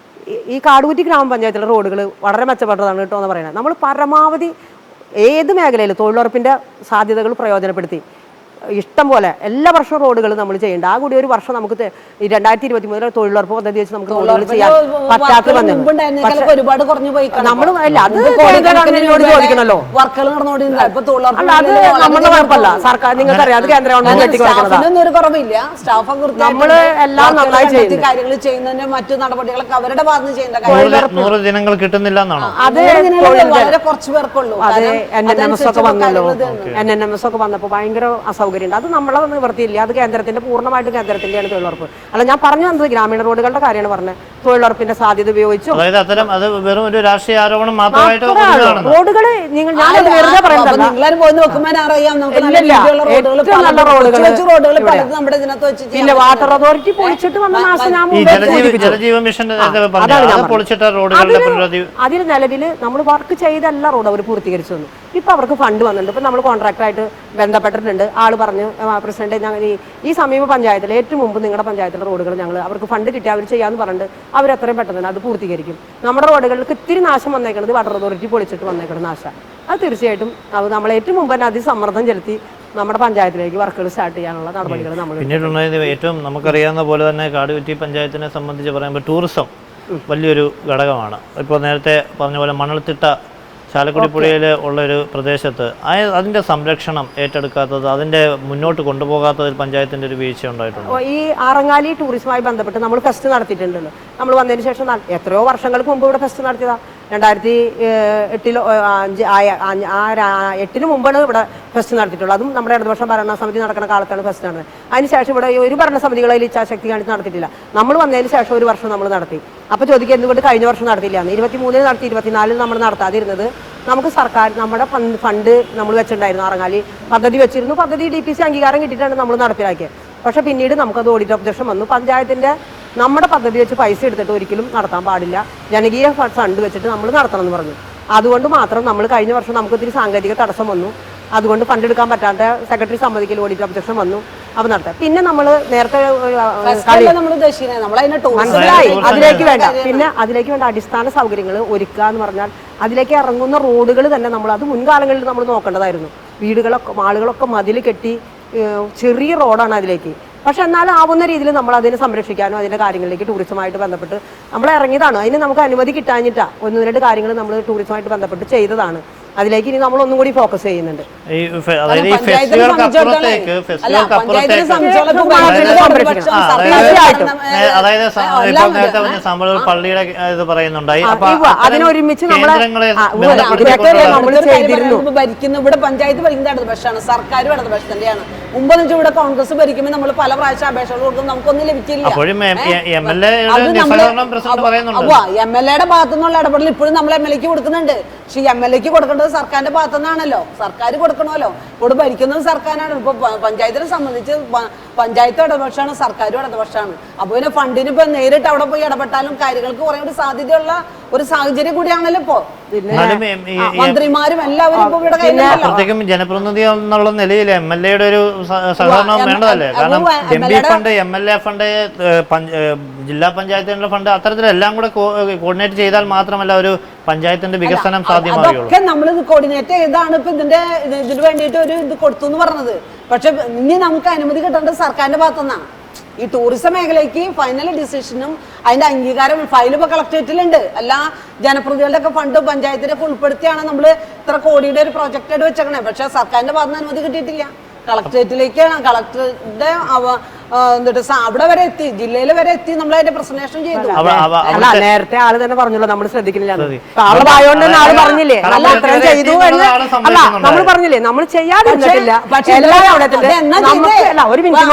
ഈ കാടുകുറ്റി ഗ്രാമപഞ്ചായത്തിലെ റോഡുകൾ വളരെ മെച്ചപ്പെട്ടതാണ് കേട്ടോ എന്ന് പറയുന്നത്. നമ്മൾ പരമാവധി ഏത് മേഖലയിൽ തൊഴിലുറപ്പിൻ്റെ സാധ്യതകൾ പ്രയോജനപ്പെടുത്തി ഇഷ്ടം പോലെ എല്ലാ വർഷവും റോഡുകൾ നമ്മൾ ചെയ്യേണ്ട. ആ കൂടി ഒരു വർഷം നമുക്ക് 2023 തൊഴിലുറപ്പ് പദ്ധതി വെച്ച് നമുക്ക് റോഡുകൾ ചെയ്യാൻ പറ്റാത്ത നമ്മൾ അല്ല, അത് ഗവൺമെന്റിനോട് ചോദിക്കണല്ലോ. അല്ല, അത് നമ്മുടെ കുഴപ്പമില്ല, സർക്കാർ നിങ്ങൾക്കറിയാം, അത് കേന്ദ്ര ഗവൺമെന്റ് നമ്മള് എല്ലാം നന്നായി ചെയ്യുന്നതിന് മറ്റു നടപടികളൊക്കെ അവരുടെ ഭാഗത്ത് ചെയ്യേണ്ട 100 ദിനങ്ങൾ കിട്ടുന്നില്ല എന്നാണോ? അത് വളരെ കുറച്ച് പേർക്കുള്ളൂ. അത് NNMS ഒക്കെ വന്നല്ലോ, NNMS ഒക്കെ വന്നപ്പോൾ ഭയങ്കര അസൗകര്യം. അത് നമ്മളെ നിവൃത്തിയില്ല, അത് കേന്ദ്രത്തിന്റെ പൂർണ്ണമായിട്ട് കേന്ദ്രത്തിന്റെയാണ് തൊഴിലുറപ്പ്. അല്ല, ഞാൻ പറഞ്ഞു വന്നത് ഗ്രാമീണ റോഡുകളുടെ കാര്യമാണ് പറഞ്ഞത്. തൊഴിലുറപ്പിന്റെ സാധ്യത ഉപയോഗിച്ചു അത് വെറും ഒരു രാഷ്ട്രീയ ആരോപണം മാത്രമായിട്ട് റോഡുകൾ ഞാനത് വെറുതെ പറയുന്നതല്ല. പിന്നെ വാട്ടർ അതോറിറ്റി പൊളിച്ചിട്ട് വന്ന അതിന് നിലവിൽ നമ്മൾ വർക്ക് ചെയ്തല്ല റോഡ് അവർ പൂർത്തീകരിച്ചു വന്നു. ഇപ്പൊ അവർക്ക് ഫണ്ട് വന്നിട്ടുണ്ട്. ഇപ്പൊ നമ്മൾ കോൺട്രാക്ടറായിട്ട് ബന്ധപ്പെട്ടിട്ടുണ്ട്. ആള് പറഞ്ഞു, പ്രസിഡന്റ് ഞങ്ങൾ ഈ സമീപ പഞ്ചായത്തിൽ ഏറ്റവും മുമ്പ് നിങ്ങളുടെ പഞ്ചായത്തിലെ റോഡുകൾ ഞങ്ങൾ അവർക്ക് ഫണ്ട് കിട്ടി അവർ ചെയ്യാന്ന് പറഞ്ഞിട്ട് അവർ എത്രയും പെട്ടെന്ന് തന്നെ അത് പൂർത്തീകരിക്കും. നമ്മുടെ റോഡുകൾക്ക് ഇത്തിരി നാശം വന്നേക്കുന്നത് വാട്ടർ അതോറിറ്റി പൊളിച്ചിട്ട് വന്നേക്കുന്നത് നാശം. അത് തീർച്ചയായിട്ടും അത് നമ്മൾ ഏറ്റവും മുമ്പ് തന്നെ അതിസമ്മർദ്ദം ചെലുത്തി നമ്മുടെ പഞ്ചായത്തിലേക്ക് വർക്കുകൾ സ്റ്റാർട്ട് ചെയ്യാനുള്ള നടപടികൾ നമ്മൾ പിന്നീടുണ്ടായത്. ഏറ്റവും നമുക്കറിയാവുന്ന പോലെ തന്നെ കാടുകുറ്റി പഞ്ചായത്തിനെ സംബന്ധിച്ച് പറയുമ്പോൾ ടൂറിസം വലിയൊരു ഘടകമാണ്. ഇപ്പോൾ നേരത്തെ പറഞ്ഞ പോലെ മണൽത്തിട്ട ചാലക്കുടി പുഴയിൽ ഉള്ളൊരു പ്രദേശത്ത് അതിൻ്റെ സംരക്ഷണം ഏറ്റെടുക്കാത്തത്, അതിൻ്റെ മുന്നോട്ട് കൊണ്ടുപോകാത്തതിൽ പഞ്ചായത്തിൻ്റെ ഒരു വീഴ്ച ഉണ്ടായിട്ടുണ്ട്. ഈ ആറങ്ങാലി ടൂറിസവുമായി ബന്ധപ്പെട്ട് നമ്മൾ ഫെസ്റ്റ് നടത്തിയിട്ടുണ്ടല്ലോ. നമ്മൾ വന്നതിന് ശേഷം എത്രയോ വർഷങ്ങൾക്ക് മുമ്പ് ഇവിടെ ഫെസ്റ്റ് നടത്തിയതാ. 2008 മുമ്പാണ് ഇവിടെ ഫെസ്റ്റ് നടത്തിയിട്ടുള്ളത്. അതും നമ്മുടെ ഇടതുപക്ഷം ഭരണസമിതി നടക്കുന്ന കാലത്താണ് ഫെസ്റ്റ് നടന്നത്. അതിനുശേഷം ഇവിടെ ഒരു ഭരണസമിതികളിൽ ഇച്ഛാശക്തി കാണിച്ച് നടത്തിയിട്ടില്ല. നമ്മൾ വന്നതിന് ശേഷം ഒരു വർഷം നമ്മൾ നടത്തി. അപ്പോൾ ചോദിക്കുക എന്തുകൊണ്ട് കഴിഞ്ഞ വർഷം നടത്തിയില്ല? 23 നടത്തി, 24 നമ്മൾ നടത്താതിരുന്നത് നമുക്ക് സർക്കാർ നമ്മുടെ ഫണ്ട് നമ്മൾ വെച്ചിട്ടുണ്ടായിരുന്നു. ആറങ്ങാലി പദ്ധതി വെച്ചിരുന്നു. പദ്ധതി DPC അംഗീകാരം കിട്ടിയിട്ടാണ് നമ്മൾ നടപ്പിലാക്കിയത്. പക്ഷെ പിന്നീട് നമുക്കത് ഓഡിറ്റ് ഒബ്ജക്ഷൻ വന്നു. പഞ്ചായത്തിൻ്റെ നമ്മുടെ പദ്ധതി വെച്ച് പൈസ എടുത്തിട്ട് ഒരിക്കലും നടത്താൻ പാടില്ല, ജനകീയ ഫണ്ട് വെച്ചിട്ട് നമ്മൾ നടത്തണം എന്ന് പറഞ്ഞു. അതുകൊണ്ട് മാത്രം നമ്മൾ കഴിഞ്ഞ വർഷം നമുക്ക് ഒത്തിരി സാങ്കേതിക തടസ്സം വന്നു. അതുകൊണ്ട് ഫണ്ട് എടുക്കാൻ പറ്റാത്ത സെക്രട്ടറി സമ്മതിക്കൽ ഓഡിറ്റ് ഒബ്ജക്ഷൻ വന്നു. അപ്പോൾ നടത്താം. പിന്നെ നമ്മൾ നേരത്തെ അതിലേക്ക് വേണ്ട, പിന്നെ അതിലേക്ക് വേണ്ട അടിസ്ഥാന സൗകര്യങ്ങൾ ഒരുക്കുക എന്ന് പറഞ്ഞാൽ അതിലേക്ക് ഇറങ്ങുന്ന റോഡുകൾ തന്നെ നമ്മൾ അത് മുൻകാലങ്ങളിൽ നമ്മൾ നോക്കേണ്ടതായിരുന്നു. വീടുകളൊക്കെ ആളുകളൊക്കെ മതിൽ കെട്ടി ചെറിയ റോഡാണ് അതിലേക്ക്. പക്ഷെ എന്നാലും ആവുന്ന രീതിയിൽ നമ്മൾ അതിനെ സംരക്ഷിക്കാനും അതിൻ്റെ കാര്യങ്ങളിലേക്ക് ടൂറിസമായിട്ട് ബന്ധപ്പെട്ട് നമ്മൾ ഇറങ്ങിയതാണ്. അതിന് നമുക്ക് അനുമതി കിട്ടാഞ്ഞിട്ടാ 1-2 കാര്യങ്ങൾ നമ്മൾ ടൂറിസമായിട്ട് ബന്ധപ്പെട്ട് ചെയ്തതാണ്. അതിലേക്ക് ഇനി നമ്മൾ ഒന്നും കൂടി ഫോക്കസ് ചെയ്യുന്നുണ്ട്. അതിനൊരുമിച്ച് നമ്മൾ ചെയ്തിരുന്നു. ഭരിക്കുന്നു ഇവിടെ പഞ്ചായത്ത് ഭരിക്കുന്ന ഇടതുപക്ഷമാണ്, സർക്കാരും ഇടതുപക്ഷത്തിന്റെയാണ്. മുമ്പൊന്നും ഇവിടെ കോൺഗ്രസ് ഭരിക്കുമ്പോൾ നമ്മൾ പല പ്രാവശ്യം അപേക്ഷകൾ കൊടുക്കും, നമുക്കൊന്നും ലഭിച്ചില്ല. MLA ഭാഗത്തു നിന്നുള്ള ഇടപെടൽ ഇപ്പോഴും നമ്മൾ MLA കൊടുക്കുന്നുണ്ട്. പക്ഷെ MLA കൊടുക്കേണ്ടത് സർക്കാരിന്റെ ഭാഗത്തു നിന്നാണല്ലോ, സർക്കാർ കൊടുക്കണമല്ലോ. ഇവിടെ ഭരിക്കുന്നത് സർക്കാരാണ്. ഇപ്പൊ പഞ്ചായത്തിനെ സംബന്ധിച്ച് പഞ്ചായത്ത് ഇടതുപക്ഷമാണ്, സർക്കാരും ഇടതുപക്ഷമാണ്. അപ്പോൾ പിന്നെ ഫണ്ടിന് ഇപ്പൊ നേരിട്ട് അവിടെ പോയി ഇടപെട്ടാലും കാര്യങ്ങൾക്ക് കുറെ കൂടി സാധ്യതയുള്ള ഒരു സാഹചര്യം കൂടിയാണല്ലോ ഇപ്പോ. മന്ത്രിമാരും എല്ലാവരും ഇപ്പൊ ഇവിടെ പ്രത്യേകം ജനപ്രതിനിധി എന്നുള്ള നിലയിൽ MLA-യുടെ ഒരു സഹകരണം വേണ്ടതല്ലേ? കാരണം MP ഫണ്ട്, MLA ഫണ്ട്, ജില്ലാ പഞ്ചായത്തിന്റെ ഫണ്ട്, അത്തരത്തിലെല്ലാം കൂടെ കോർഡിനേറ്റ് ചെയ്താൽ മാത്രമല്ല ഒരു പഞ്ചായത്തിന്റെ വികസനം സാധ്യമാകുള്ളൂ. അതൊക്കെ നമ്മൾ കോർഡിനേറ്റ് ചെയ്താണ് ഇപ്പൊ ഇതിന് വേണ്ടിയിട്ട് ഒരു ഇത് കൊടുത്തു എന്ന് പറഞ്ഞത്. പക്ഷെ ഇനി നമുക്ക് അനുമതി കിട്ടേണ്ടത് സർക്കാരിന്റെ ഭാഗത്തുനിന്നാണ്. ഈ ടൂറിസം മേഖലയ്ക്ക് ഫൈനൽ ഡിസിഷനും അതിന്റെ അംഗീകാരം ഫയൽ ഇപ്പൊ കളക്ടറേറ്റിലുണ്ട്. എല്ലാ ജനപ്രതിനിധികളുടെ ഒക്കെ ഫണ്ട് പഞ്ചായത്തിനൊക്കെ ഉൾപ്പെടുത്തിയാണ് നമ്മൾ ഇത്ര കോടിയുടെ ഒരു പ്രോജക്റ്റ് ആയിട്ട് വെച്ചേക്കണേ. പക്ഷെ സർക്കാരിന്റെ ഭാഗത്ത് അനുമതി കിട്ടിയിട്ടില്ല. കളക്ടറേറ്റിലേക്കാണ്, കളക്ടറുടെ എന്നിട്ട് അവിടെ വരെ എത്തി, ജില്ലയിൽ വരെ എത്തി, നമ്മൾ അതിന്റെ പ്രസന്റേഷൻ ചെയ്തു. അല്ല, നേരത്തെ ആള് തന്നെ പറഞ്ഞല്ലോ നമ്മൾ ശ്രദ്ധിക്കുന്നില്ല. ആള് ആയോണ്ട് ആള് പറഞ്ഞില്ലേ നമ്മൾ അത്രയും ചെയ്തു എന്ന്. അല്ല, നമ്മൾ പറഞ്ഞില്ലേ നമ്മൾ ചെയ്യാതിരുന്നിട്ടില്ല. ഒരു മിനിറ്റ്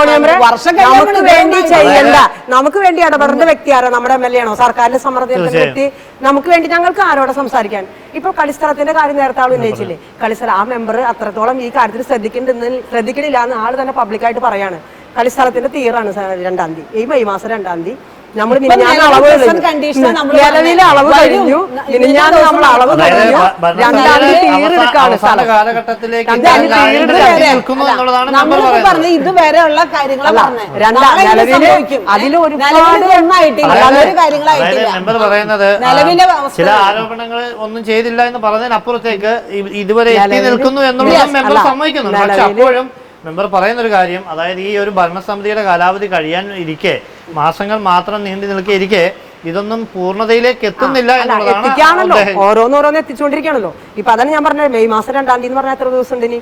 നമുക്ക് വേണ്ടി ചെയ്യണ്ട, നമുക്ക് വേണ്ടി ഇടപെടേണ്ട വ്യക്തി ആരോ? നമ്മുടെ MLA ആണോ? സർക്കാരിന്റെ സമ്മർദ്ദത്തിന്റെ വ്യക്തി നമുക്ക് വേണ്ടി ഞങ്ങൾക്ക് ആരോടെ സംസാരിക്കാൻ? ഇപ്പൊ കളിസ്ഥലത്തിന്റെ കാര്യം നേരത്തെ ആൾ ഉന്നയിച്ചില്ലേ? കളിസ്ഥലം ആ മെമ്പർ അത്രത്തോളം ഈ കാര്യത്തിൽ ശ്രദ്ധിക്കണില്ല എന്ന് ആള് തന്നെ പബ്ലിക്കായിട്ട് പറയാണ്. കളിസ്ഥലത്തിന്റെ തീറാണ് 2-ാം തീയതി, ഈ മെയ് മാസം 2-ാം തീയതി നമ്മൾ നിലവിലെ അളവ് കഴിഞ്ഞു. നമ്മൾ അളവ് കഴിഞ്ഞു. 2-ാം തീയതി തീരെടുക്കാണ് ഇതുവരെയുള്ള കാര്യങ്ങളാണ് നിലവില് അതിൽ ഒരുപാട് മെമ്പർ പറയുന്നത് ചില ആരോപണങ്ങൾ ഒന്നും ചെയ്തില്ല എന്ന് പറഞ്ഞതിനപ്പുറത്തേക്ക് ഇതുവരെ എത്തി നിൽക്കുന്നു എന്നുള്ളത് മെമ്പർ സമ്മതിക്കുന്നുണ്ട്. പക്ഷെ അപ്പോഴും മെമ്പർ പറയുന്നൊരു കാര്യം, അതായത് ഈ ഒരു ഭരണസമിതിയുടെ കാലാവധി കഴിയാൻ ഇരിക്കെ, മാസങ്ങൾ മാത്രം നീണ്ടു നിൽക്കെ ഇരിക്കെ ഇതൊന്നും പൂർണ്ണതയിലേക്ക് എത്തുന്നില്ല എത്തിക്കാണല്ലോ, ഓരോന്നോരോന്ന് എത്തിച്ചുകൊണ്ടിരിക്കുകയാണല്ലോ. ഇപ്പൊ അതാണ് ഞാൻ പറഞ്ഞത്. മെയ് മാസം 2-ാം തീയതി എന്ന് പറഞ്ഞാൽ എത്ര ദിവസം ഉണ്ട് ഇനി?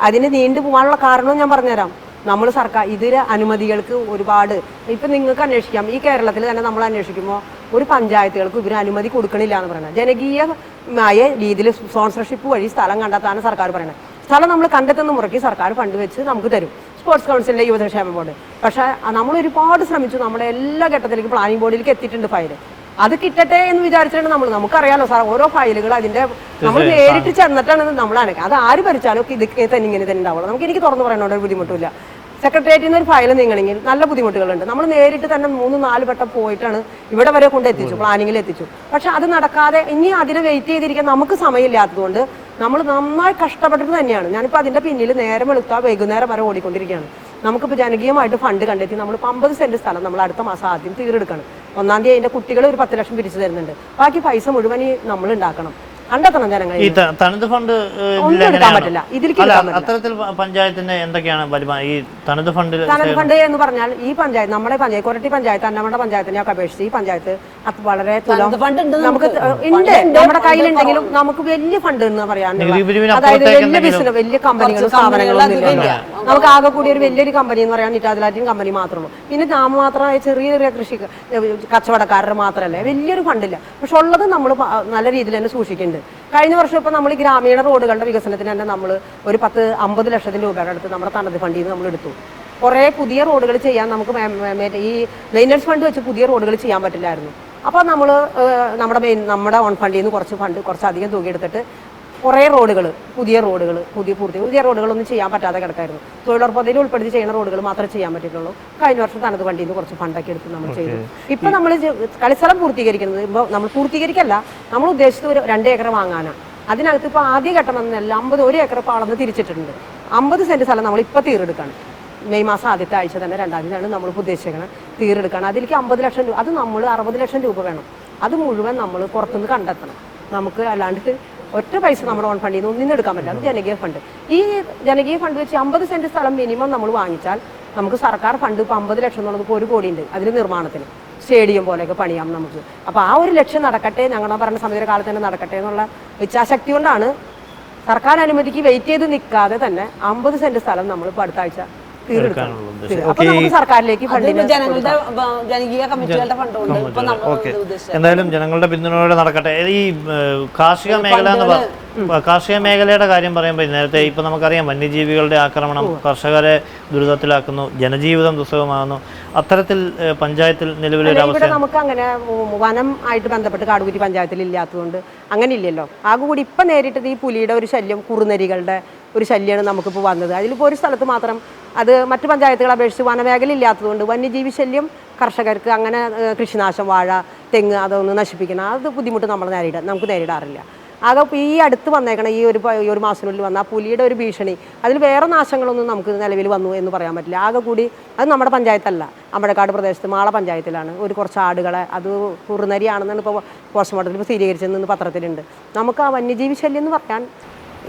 അതിന് നീണ്ടു പോകാനുള്ള കാരണവും ഞാൻ പറഞ്ഞുതരാം. നമ്മൾ സർക്കാർ ഇതിന് അനുമതികൾക്ക് ഒരുപാട് ഇപ്പൊ നിങ്ങൾക്ക് അന്വേഷിക്കാം. ഈ കേരളത്തിൽ തന്നെ നമ്മൾ അന്വേഷിക്കുമ്പോൾ ഒരു പഞ്ചായത്തുകൾക്ക് ഇവർ അനുമതി കൊടുക്കണില്ല എന്ന് പറയുന്നത്. ജനകീയമായ രീതിയിൽ സ്പോൺസർഷിപ്പ് വഴി സ്ഥലം കണ്ടെത്താനാണ് സർക്കാർ പറയുന്നത്. സ്ഥലം നമ്മൾ കണ്ടെത്തുന്ന മുറയ്ക്ക് സർക്കാർ ഫണ്ട് വെച്ച് നമുക്ക് തരും, സ്പോർട്സ് കൗൺസിലിന്റെ യുവജനക്ഷേമ ബോർഡ്. പക്ഷെ നമ്മൾ ഒരുപാട് ശ്രമിച്ചു, നമ്മുടെ എല്ലാ ഘട്ടത്തിലേക്ക് പ്ലാനിംഗ് ബോർഡിലേക്ക് എത്തിയിട്ടുണ്ട് ഫയല്. അത് കിട്ടട്ടെ എന്ന് വിചാരിച്ചിട്ടുണ്ട് നമ്മൾ. നമുക്കറിയാലോ സാർ, ഓരോ ഫയലുകൾ അതിന്റെ നമ്മൾ നേരിട്ട് ചെന്നിട്ടാണ് നമ്മളാണ്. അത് ആര് ഭരിച്ചാലും ഇത് തന്നെ ഇങ്ങനെ തന്നെ ഉണ്ടാവുള്ളൂ. എനിക്ക് തുറന്നു പറയാനോട് ഒരു ബുദ്ധിമുട്ടില്ല. സെക്രട്ടേറിയറ്റിൽ നിന്ന് ഒരു ഫയൽ നീങ്ങണമെങ്കിൽ നല്ല ബുദ്ധിമുട്ടുകളുണ്ട്. നമ്മൾ നേരിട്ട് തന്നെ 3-4 വട്ടം പോയിട്ടാണ് ഇവിടെ വരെ കൊണ്ട് എത്തിച്ചു, പ്ലാനിങ്ങിൽ എത്തിച്ചു. പക്ഷെ അത് നടക്കാതെ ഇനി അതിനെ വെയിറ്റ് ചെയ്തിരിക്കാൻ നമുക്ക് സമയമില്ലാത്തതുകൊണ്ട് നമ്മൾ നന്നായി കഷ്ടപ്പെട്ടിട്ട് തന്നെയാണ്. ഞാനിപ്പോൾ അതിന്റെ പിന്നിൽ നേരം വെളുത്താൽ വൈകുന്നേരം വരെ ഓടിക്കൊണ്ടിരിക്കുകയാണ്. നമുക്കിപ്പോൾ ജനകീയമായിട്ട് ഫണ്ട് കണ്ടെത്തി നമ്മളിപ്പോൾ 50 സെന്റ് സ്ഥലം നമ്മൾ അടുത്ത മാസം ആദ്യം തീരെടുക്കണം. 1-ാം തീയതി അതിന്റെ കുട്ടികൾ ഒരു 10 ലക്ഷം പിരിച്ചു തരുന്നുണ്ട്. ബാക്കി പൈസ മുഴുവൻ നമ്മൾ ഉണ്ടാക്കണം, കണ്ടെത്തണം. ജനങ്ങൾ തനത് ഫണ്ട് എടുക്കാൻ പറ്റില്ല, ഇതിലേക്ക് അത്തരത്തിൽ പഞ്ചായത്തിന്റെ എന്തൊക്കെയാണ് ഈ തനത് ഫണ്ട്? തനത് ഫണ്ട് എന്ന് പറഞ്ഞാൽ ഈ പഞ്ചായത്ത്, നമ്മുടെ പഞ്ചായത്ത്, കൊരട്ടി പഞ്ചായത്ത്, അന്നമണ്ട പഞ്ചായത്തിനെ ഒക്കെ അപേക്ഷിച്ച് ഈ പഞ്ചായത്ത് അത് വളരെ നമുക്ക് ഉണ്ട്, നമ്മുടെ കയ്യിലുണ്ടെങ്കിലും നമുക്ക് വലിയ ഫണ്ട് എന്ന് പറയാൻ, അതായത് വലിയ ബിസിനസ്, വലിയ കമ്പനികളും സ്ഥാപനങ്ങളും ഇല്ല. നമുക്ക് ആകെ കൂടി ഒരു വലിയൊരു കമ്പനി എന്ന് പറയാൻ നിറ്റാജ് കമ്പനി മാത്രമേ. പിന്നെ നാമമാത്രമായ ചെറിയ ചെറിയ കൃഷി കച്ചവടക്കാരുടെ മാത്രമല്ലേ, വലിയൊരു ഫണ്ടില്ല. പക്ഷെ ഉള്ളത് നമ്മൾ നല്ല രീതിയിൽ തന്നെ സൂക്ഷിക്കുന്നുണ്ട്. കഴിഞ്ഞ വർഷം ഇപ്പൊ നമ്മൾ ഗ്രാമീണ റോഡുകളുടെ വികസനത്തിന് തന്നെ നമ്മൾ ഒരു 10-50 ലക്ഷത്തിന് രൂപയുടെ അടുത്ത് നമ്മുടെ തനത് ഫണ്ടിൽ നിന്ന് നമ്മൾ എടുത്തു. കുറെ പുതിയ റോഡുകൾ ചെയ്യാൻ നമുക്ക് ഈ മെയിൻ്റനൻസ് ഫണ്ട് വെച്ച് പുതിയ റോഡുകൾ ചെയ്യാൻ പറ്റില്ലായിരുന്നു. അപ്പോൾ നമ്മൾ നമ്മുടെ ഓൺ ഫണ്ടിൽ നിന്ന് കുറച്ചധികം തുക എടുത്തിട്ട് കുറേ റോഡുകൾ, പുതിയ റോഡുകളൊന്നും ചെയ്യാൻ പറ്റാതെ കിടക്കായിരുന്നു. തൊഴിലുറപ്പ് പദ്ധതിയിൽ ഉൾപ്പെടുത്തി ചെയ്യുന്ന റോഡുകൾ മാത്രമേ ചെയ്യാൻ പറ്റിയിട്ടുള്ളൂ. കഴിഞ്ഞ വർഷം തനത് ഫണ്ടിൽ നിന്ന് കുറച്ച് ഫണ്ടൊക്കെ എടുത്ത് നമ്മൾ ചെയ്തു. ഇപ്പം നമ്മൾ കളിസ്ഥലം പൂർത്തീകരിക്കുന്നത് ഇപ്പോൾ നമ്മൾ പൂർത്തീകരിക്കല്ല, നമ്മൾ ഉദ്ദേശിച്ചത് ഒരു 2 ഏക്കർ വാങ്ങാനാണ്. അതിനകത്ത് ഇപ്പോൾ ആദ്യ ഘട്ടം എന്നല്ല 1 ഏക്കർ ഇപ്പോൾ അളന്ന് തിരിച്ചിട്ടുണ്ട്. 50 സെന്റ് സ്ഥലം നമ്മൾ ഇപ്പോൾ തീരെടുക്കുകയാണ്. മെയ് മാസം ആദ്യത്തെ ആഴ്ച തന്നെ 2-ാം തീയതിയാണ് നമ്മളിപ്പോൾ ഉദ്ദേശിക്കുന്നത് തീരെടുക്കുകയാണ്. അതിലേക്ക് 50 ലക്ഷം രൂപ, അത് നമ്മൾ 60 ലക്ഷം രൂപ വേണം. അത് മുഴുവൻ നമ്മൾ പുറത്തുനിന്ന് കണ്ടെത്തണം. നമുക്ക് അല്ലാണ്ട് ഒറ്റ പൈസ നമ്മുടെ ഓൺ ഫണ്ടിൽ നിന്ന് ഒന്നിനും എടുക്കാൻ പറ്റില്ല. അത് ജനകീയ ഫണ്ട്. ഈ ജനകീയ ഫണ്ട് വെച്ച് 50 സെന്റ് സ്ഥലം മിനിമം നമ്മൾ വാങ്ങിച്ചാൽ നമുക്ക് സർക്കാർ ഫണ്ട് ഇപ്പോൾ 50 ലക്ഷം എന്നുള്ളത് ഇപ്പോൾ 1 കോടി ഉണ്ട് അതിന് നിർമ്മാണത്തിന്, സ്റ്റേഡിയം പോലെയൊക്കെ പണിയാം നമുക്ക്. അപ്പോൾ ആ ഒരു ലക്ഷ്യം നടക്കട്ടെ, ഞങ്ങളുടെ ഭരണസമിതിയുടെ കാലത്ത് തന്നെ നടക്കട്ടെ എന്നുള്ള ഇച്ഛാശക്തി കൊണ്ടാണ് സർക്കാർ അനുമതിക്ക് വെയിറ്റ് ചെയ്ത് നിൽക്കാതെ തന്നെ 50 സെന്റ് സ്ഥലം നമ്മൾ ഇപ്പോൾ അടുത്ത ആഴ്ച സർക്കാരിലേക്ക് എന്തായാലും ജനങ്ങളുടെ പിന്തുണയോടെ നടക്കട്ടെ. ഈ കാർഷിക മേഖല കാർഷിക മേഖലയുടെ കാര്യം പറയുമ്പോൾ നേരത്തെ ഇപ്പൊ നമുക്കറിയാം വന്യജീവികളുടെ ആക്രമണം കർഷകരെ ദുരിതത്തിലാക്കുന്നു, ജനജീവിതം ദുസ്സഹമാകുന്നു. അത്തരത്തിൽ പഞ്ചായത്തിൽ നിലവിലൊരു അവസ്ഥ നമുക്ക് അങ്ങനെ വനം ആയിട്ട് ബന്ധപ്പെട്ട് കാടുകുറ്റി പഞ്ചായത്തിൽ ഇല്ലാത്തതുകൊണ്ട് അങ്ങനെ ഇല്ലല്ലോ. ആകുകൂടി ഇപ്പൊ നേരിട്ടത് ഈ പുലിയുടെ ഒരു ശല്യം, കുറുനരികളുടെ ഒരു ശല്യമാണ് നമുക്കിപ്പോൾ വന്നത്. അതിലിപ്പോൾ ഒരു സ്ഥലത്ത് മാത്രം അത് മറ്റു പഞ്ചായത്തുകളെ അപേക്ഷിച്ച് വനമേഖല ഇല്ലാത്തതുകൊണ്ട് വന്യജീവി ശല്യം കർഷകർക്ക് അങ്ങനെ കൃഷിനാശം, വാഴ, തെങ്ങ് അതൊന്ന് നശിപ്പിക്കണം, അത് ബുദ്ധിമുട്ട് നമുക്ക് നേരിടാറില്ല. ആകെ ഈ അടുത്ത് വന്നേക്കണം ഈ ഒരു മാസത്തിനുള്ളിൽ വന്ന ആ പുലിയുടെ ഒരു ഭീഷണി, അതിൽ വേറെ നാശങ്ങളൊന്നും നമുക്ക് നിലവിൽ വന്നു എന്ന് പറയാൻ പറ്റില്ല. ആകെ കൂടി അത് നമ്മുടെ പഞ്ചായത്തല്ല, അമ്പഴക്കാട് പ്രദേശത്ത് മാള പഞ്ചായത്തിലാണ് കുറച്ച് ആടുകളെ, അത് കുറുനരിയാണെന്നാണ് ഇപ്പോൾ പോസ്റ്റ്മോർട്ടത്തിൽ സ്ഥിരീകരിച്ചതെന്ന് പത്രത്തിലുണ്ട്. നമുക്ക് ആ വന്യജീവി ശല്യം എന്ന് പറയാൻ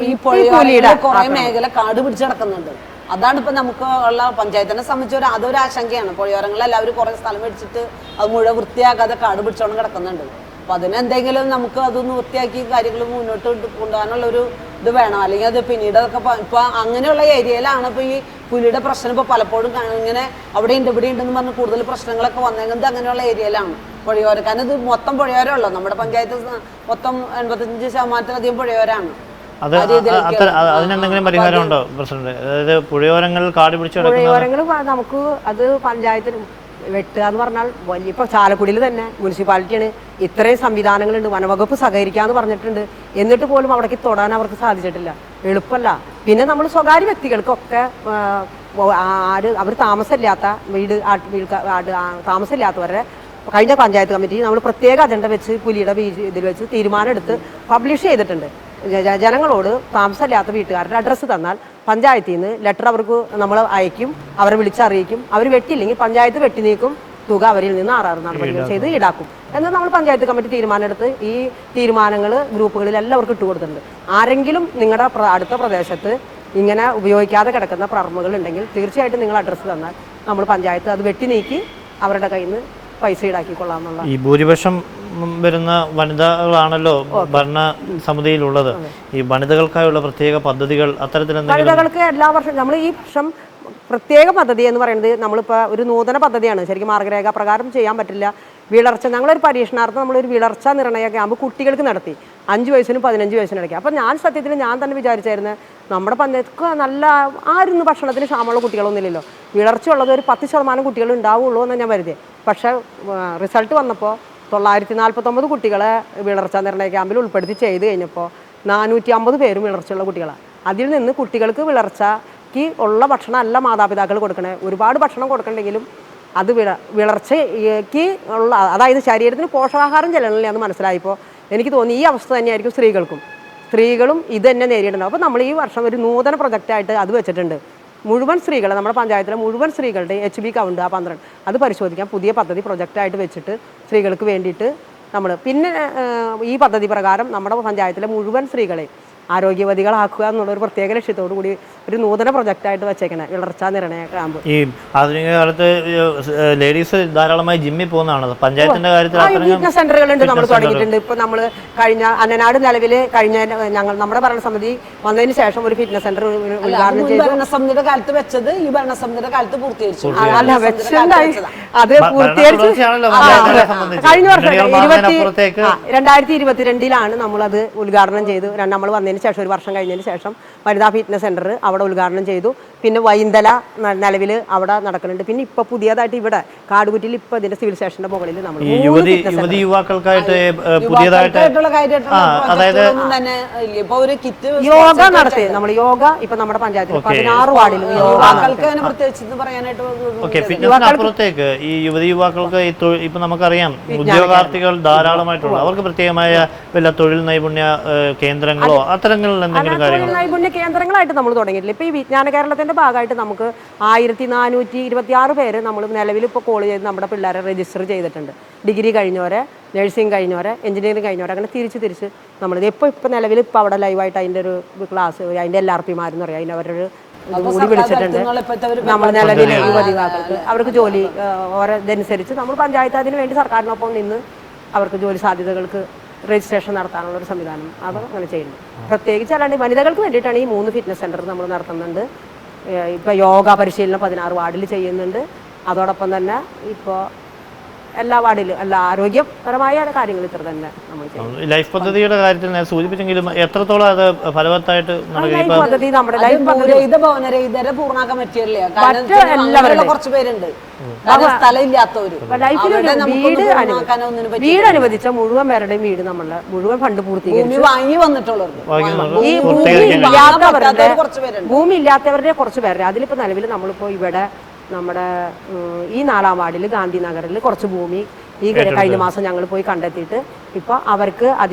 ഈ പുലിയുടെ കുറെ മേഖല കാട് പിടിച്ച് കിടക്കുന്നുണ്ട്. അതാണ് ഇപ്പൊ നമുക്ക് ഉള്ള പഞ്ചായത്തിനെ സംബന്ധിച്ച് അതൊരു ആശങ്കയാണ്. പുഴയോരങ്ങളിൽ എല്ലാവരും കുറെ സ്ഥലം മേടിച്ചിട്ട് അത് മുഴുവൻ വൃത്തിയാക്കാതെ കാട് പിടിച്ചോണ്ട് കിടക്കുന്നുണ്ട്. അപ്പൊ അതിനെന്തെങ്കിലും നമുക്ക് അതൊന്ന് വൃത്തിയാക്കി കാര്യങ്ങൾ മുന്നോട്ട് കൊണ്ടുപോകാനുള്ള ഒരു ഇത് വേണം. അല്ലെങ്കിൽ അത് പിന്നീട് അതൊക്കെ ഇപ്പൊ അങ്ങനെയുള്ള ഏരിയയിലാണ് ഇപ്പൊ ഈ പുലിയുടെ പ്രശ്നം ഇപ്പൊ പലപ്പോഴും ഇങ്ങനെ അവിടെ ഉണ്ട് ഇവിടെ ഉണ്ടെന്ന് പറഞ്ഞ് കൂടുതൽ പ്രശ്നങ്ങളൊക്കെ വന്നേക്കുന്നത് അങ്ങനെയുള്ള ഏരിയയിലാണ്, പുഴയോരം. കാരണം ഇത് മൊത്തം പുഴയോരമല്ലോ, നമ്മുടെ പഞ്ചായത്ത് മൊത്തം 85% പുഴയോരാണ്. അതിനെന്തെങ്കിലും പരിഹാരമുണ്ടോ പ്രസിഡന്റ്? അതായത് പുഴയോരങ്ങളിൽ കാട് പിടിച്ചു പുഴയോരങ്ങൾ നമുക്ക് അത് പഞ്ചായത്തിന് വെട്ടുക എന്ന് പറഞ്ഞാൽ വലിയ, ഇപ്പോൾ ചാലക്കുടിയിൽ തന്നെ മുനിസിപ്പാലിറ്റിയാണ്, ഇത്രയും സംവിധാനങ്ങളുണ്ട്, വനവകുപ്പ് സഹകരിക്കാന്ന് പറഞ്ഞിട്ടുണ്ട്, എന്നിട്ട് പോലും അവിടേക്ക് തൊടാൻ അവർക്ക് സാധിച്ചിട്ടില്ല. എളുപ്പമല്ല. പിന്നെ നമ്മൾ സ്വകാര്യ വ്യക്തികൾക്കൊക്കെ അവർ താമസമില്ലാത്ത താമസമില്ലാത്തവരെ കഴിഞ്ഞ പഞ്ചായത്ത് കമ്മിറ്റി നമ്മൾ പ്രത്യേക അജണ്ട വെച്ച് പുലിയുടെ ഇതിൽ വെച്ച് തീരുമാനം എടുത്ത് പബ്ലിഷ് ചെയ്തിട്ടുണ്ട്. ജനങ്ങളോട് താമസമില്ലാത്ത വീട്ടുകാരുടെ അഡ്രസ്സ് തന്നാൽ പഞ്ചായത്തിൽ നിന്ന് ലെറ്റർ അവർക്ക് നമ്മൾ അയക്കും, അവരെ വിളിച്ചറിയിക്കും. അവർ വെട്ടിയില്ലെങ്കിൽ പഞ്ചായത്ത് വെട്ടി നീക്കും, തുക അവരിൽ നിന്ന് 6 നടപടികൾ ചെയ്ത് ഈടാക്കും എന്ന് നമ്മൾ പഞ്ചായത്ത് കമ്മിറ്റി തീരുമാനമെടുത്ത് ഈ തീരുമാനങ്ങൾ ഗ്രൂപ്പുകളിൽ എല്ലാവർക്കും ഇട്ടുകൊടുത്തിട്ടുണ്ട്. ആരെങ്കിലും നിങ്ങളുടെ അടുത്ത പ്രദേശത്ത് ഇങ്ങനെ ഉപയോഗിക്കാതെ കിടക്കുന്ന പറമ്പുകൾ ഉണ്ടെങ്കിൽ തീർച്ചയായിട്ടും നിങ്ങൾ അഡ്രസ്സ് തന്നാൽ നമ്മൾ പഞ്ചായത്ത് അത് വെട്ടി നീക്കി അവരുടെ കയ്യിൽ നിന്ന് പൈസ ഈടാക്കിക്കൊള്ളാമെന്നുള്ള. ഈ ഭൂരിപക്ഷം വരുന്ന വനിതകളാണല്ലോ ഭരണ സമിതിയിലുള്ളത്. ഈ വനിതകൾക്കായുള്ള പ്രത്യേക പദ്ധതികൾ വനിതകൾക്ക് എല്ലാ വർഷവും നമ്മൾ ഈ വർഷം പ്രത്യേക പദ്ധതി എന്ന് പറയുന്നത് നമ്മളിപ്പോൾ ഒരു നൂതന പദ്ധതിയാണ്. ശരിക്കും മാർഗരേഖ പ്രകാരം ചെയ്യാൻ പറ്റില്ല. വിളർച്ച, ഞങ്ങളൊരു പരീക്ഷണാർത്ഥം നമ്മളൊരു വിളർച്ച നിർണ്ണയ ക്യാമ്പ് കുട്ടികൾക്ക് നടത്തി 5 വയസ്സിനും 15 വയസ്സിനും ഇടയ്ക്ക്. അപ്പോൾ സത്യത്തിൽ ഞാൻ തന്നെ വിചാരിച്ചായിരുന്നു നമ്മുടെ പഞ്ചായത്ത് നല്ല ആരും ഭക്ഷണത്തിന് ക്ഷാമമുള്ള കുട്ടികളൊന്നുമില്ലല്ലോ, വിളർച്ചയുള്ളത് ഒരു 10% കുട്ടികൾ ഉണ്ടാവുള്ളൂ എന്ന് ഞാൻ കരുതിയത്. പക്ഷേ റിസൾട്ട് വന്നപ്പോൾ 949 കുട്ടികളെ വിളർച്ച നിർണ്ണയ ക്യാമ്പിൽ ഉൾപ്പെടുത്തി ചെയ്ത് കഴിഞ്ഞപ്പോൾ 450 പേരും വിളർച്ചയുള്ള കുട്ടികളാണ്. അതിൽ നിന്ന് കുട്ടികൾക്ക് വിളർച്ചയ്ക്ക് ഉള്ള ഭക്ഷണം അല്ല മാതാപിതാക്കൾ കൊടുക്കണേ. ഒരുപാട് ഭക്ഷണം കൊടുക്കണമെങ്കിലും അത് വിളർച്ചയ്ക്ക് ഉള്ള, അതായത് ശരീരത്തിന് പോഷകാഹാരം ചെല്ലണില്ല എന്ന് മനസ്സിലായപ്പോൾ എനിക്ക് തോന്നി ഈ അവസ്ഥ തന്നെയായിരിക്കും സ്ത്രീകളും ഇത് തന്നെ നേരിടുന്നത്. അപ്പോൾ നമ്മൾ ഈ വർഷം ഒരു നൂതന പ്രൊജക്റ്റായിട്ട് അത് വെച്ചിട്ടുണ്ട്. മുഴുവൻ സ്ത്രീകളെ, നമ്മുടെ പഞ്ചായത്തിലെ മുഴുവൻ സ്ത്രീകളുടെ HB കൗണ്ട് ആ 12 അത് പരിശോധിക്കാൻ പുതിയ പദ്ധതി പ്രൊജക്റ്റായിട്ട് വെച്ചിട്ട് സ്ത്രീകൾക്ക് വേണ്ടിയിട്ട് നമ്മൾ പിന്നെ ഈ പദ്ധതി പ്രകാരം നമ്മുടെ പഞ്ചായത്തിലെ മുഴുവൻ സ്ത്രീകളെ ആരോഗ്യവതികളാക്കുക എന്നുള്ളൊരു പ്രത്യേക ലക്ഷ്യത്തോടു കൂടി ഒരു നൂതന പ്രൊജക്റ്റായിട്ട് വെച്ചേക്കണേ വിളർച്ച നിർണ്ണയ ക്യാമ്പ്. ഈ ആധുനിക കാലത്ത് ലേഡീസ് ധാരാളമായി ജിമ്മിൽ പോകുന്നതാണ്. പഞ്ചായത്തിന്റെ കാര്യത്തിൽ ഫിറ്റ്നസ് സെന്ററുകളുണ്ട്, നമ്മൾ തുടങ്ങിയിട്ടുണ്ട്. ഇപ്പൊ നമ്മൾ കഴിഞ്ഞ അന്നനാട് നിലവിൽ കഴിഞ്ഞ നമ്മുടെ ഭരണസമിതി വന്നതിന് ശേഷം ഒരു ഫിറ്റ്നസ് സെന്റർ ഉദ്ഘാടനം ചെയ്തു. ഭരണസമിതിയുടെ കാലത്ത് വെച്ചത് ഈ ഭരണസമിതിയുടെ കാലത്ത് പൂർത്തീകരിച്ചു. അല്ല, വെച്ചിട്ടുണ്ടായി, അത് പൂർത്തീകരിച്ചു. കഴിഞ്ഞ വർഷം 2022 നമ്മളത് ഉദ്ഘാടനം ചെയ്തു. നമ്മൾ വന്നതിന് ശേഷം ഒരു വർഷം കഴിഞ്ഞതിന് ശേഷം വനിതാ ഫിറ്റ്നസ് സെന്റർ അവിടെ ഉദ്ഘാടനം ചെയ്തു. പിന്നെ വൈന്തല നിലവിൽ അവിടെ നടക്കുന്നുണ്ട്. പിന്നെ ഇപ്പൊ പുതിയതായിട്ട് ഇവിടെ കാടുകുറ്റിയിൽ ഇപ്പൊ ഇതിന്റെ സിവിൽ സ്റ്റേഷന്റെ മുകളിൽ നമ്മൾ യുവാക്കൾക്കായിട്ട് പുതിയതായിട്ട് യോഗ നടത്തി. നമ്മൾ യോഗ ഇപ്പൊ നമ്മുടെ പഞ്ചായത്തിൽ 16 വാർഡിലും അപ്പുറത്തേക്ക് ഈ യുവതിയുവാക്കൾക്ക് ഇപ്പൊ നമുക്കറിയാം ഉദ്യോഗാർത്ഥികൾ ധാരാളമായിട്ടുള്ള അവർക്ക് പ്രത്യേകമായ വല്ല തൊഴിൽ നൈപുണ്യ കേന്ദ്രങ്ങളോ അത്തരങ്ങളിൽ എന്തെങ്കിലും കാര്യങ്ങൾ നൈപുണ്യ കേന്ദ്രങ്ങളായിട്ട് നമ്മൾ തുടങ്ങിയിട്ടില്ല. ഇപ്പോൾ ഈ വിജ്ഞാന കേരളത്തിൻ്റെ ഭാഗമായിട്ട് നമുക്ക് 1426 പേര് നമ്മൾ നിലവിൽ ഇപ്പോൾ കോൾ ചെയ്ത് നമ്മുടെ പിള്ളേരെ രജിസ്റ്റർ ചെയ്തിട്ടുണ്ട്. ഡിഗ്രി കഴിഞ്ഞവരെ, നഴ്സിംഗ് കഴിഞ്ഞവരെ, എഞ്ചിനീയറിംഗ് കഴിഞ്ഞവരെ, അങ്ങനെ തിരിച്ച് നമ്മളിത് ഇപ്പോൾ നിലവിൽ ഇപ്പോൾ അവിടെ ലൈവായിട്ട് അതിൻ്റെ ഒരു ക്ലാസ്, അതിൻ്റെ LRPമാരെന്ന് പറയാം, അതിൻ്റെ അവരൊരു കൂടി വിളിച്ചിട്ടുണ്ട്. നമ്മൾ നിലവിൽ യുവതിവാക്കൾക്ക് അവർക്ക് ജോലി ഇതനുസരിച്ച് നമ്മൾ പഞ്ചായത്ത് അതിന് വേണ്ടി സർക്കാരിനൊപ്പം നിന്ന് അവർക്ക് ജോലി സാധ്യതകൾക്ക് രജിസ്ട്രേഷൻ നടത്താനുള്ള ഒരു സംവിധാനം അത് അങ്ങനെ ചെയ്യുന്നു. പ്രത്യേകിച്ച് അല്ലാണ്ട് വനിതകൾക്ക് വേണ്ടിയിട്ടാണ് ഈ 3 ഫിറ്റ്നസ് സെൻറ്റർ നമ്മൾ നടത്തുന്നുണ്ട്. ഇപ്പോൾ യോഗ പരിശീലനം 16 വാർഡിൽ ചെയ്യുന്നുണ്ട്. അതോടൊപ്പം തന്നെ ഇപ്പോൾ എല്ലാ വാർഡിലും എല്ലാ ആരോഗ്യപരമായ കാര്യങ്ങൾ ഇത്ര തന്നെ നമ്മൾ ചെയ്യും. ലൈഫ് പദ്ധതിയുടെ കാര്യത്തിൽ ഞാൻ സൂചിപ്പിച്ചെങ്കിലും എത്രത്തോളം അത് ഫലവത്തായിട്ട് ലൈഫ് പദ്ധതി നമ്മുടെ ലൈഫ് ഭവനരഹിതരെ പൂർണ്ണാക്കാൻ പറ്റിയല്ലേ? കുറച്ച് പേരുണ്ട് സ്ഥലം ഇല്ലാത്തവര്. വീട് അനുവദിച്ച മുഴുവൻ പേരുടെയും വീട് നമ്മളെ മുഴുവൻ ഫണ്ട് പൂർത്തീകരിച്ചു. വാങ്ങി വന്നിട്ടുള്ളവർക്ക് ഈ ഭൂമി ഇല്ലാത്തവരുടെ കുറച്ച് പേരുടെ അതിലിപ്പോ നിലവിൽ നമ്മളിപ്പോ ഇവിടെ നമ്മുടെ ഈ 4-ാം വാർഡിൽ ഗാന്ധിനഗറിൽ കുറച്ച് ഭൂമി ഈ കഴിഞ്ഞ മാസം ഞങ്ങൾ പോയി കണ്ടെത്തിയിട്ട് ഇപ്പൊ അവർക്ക്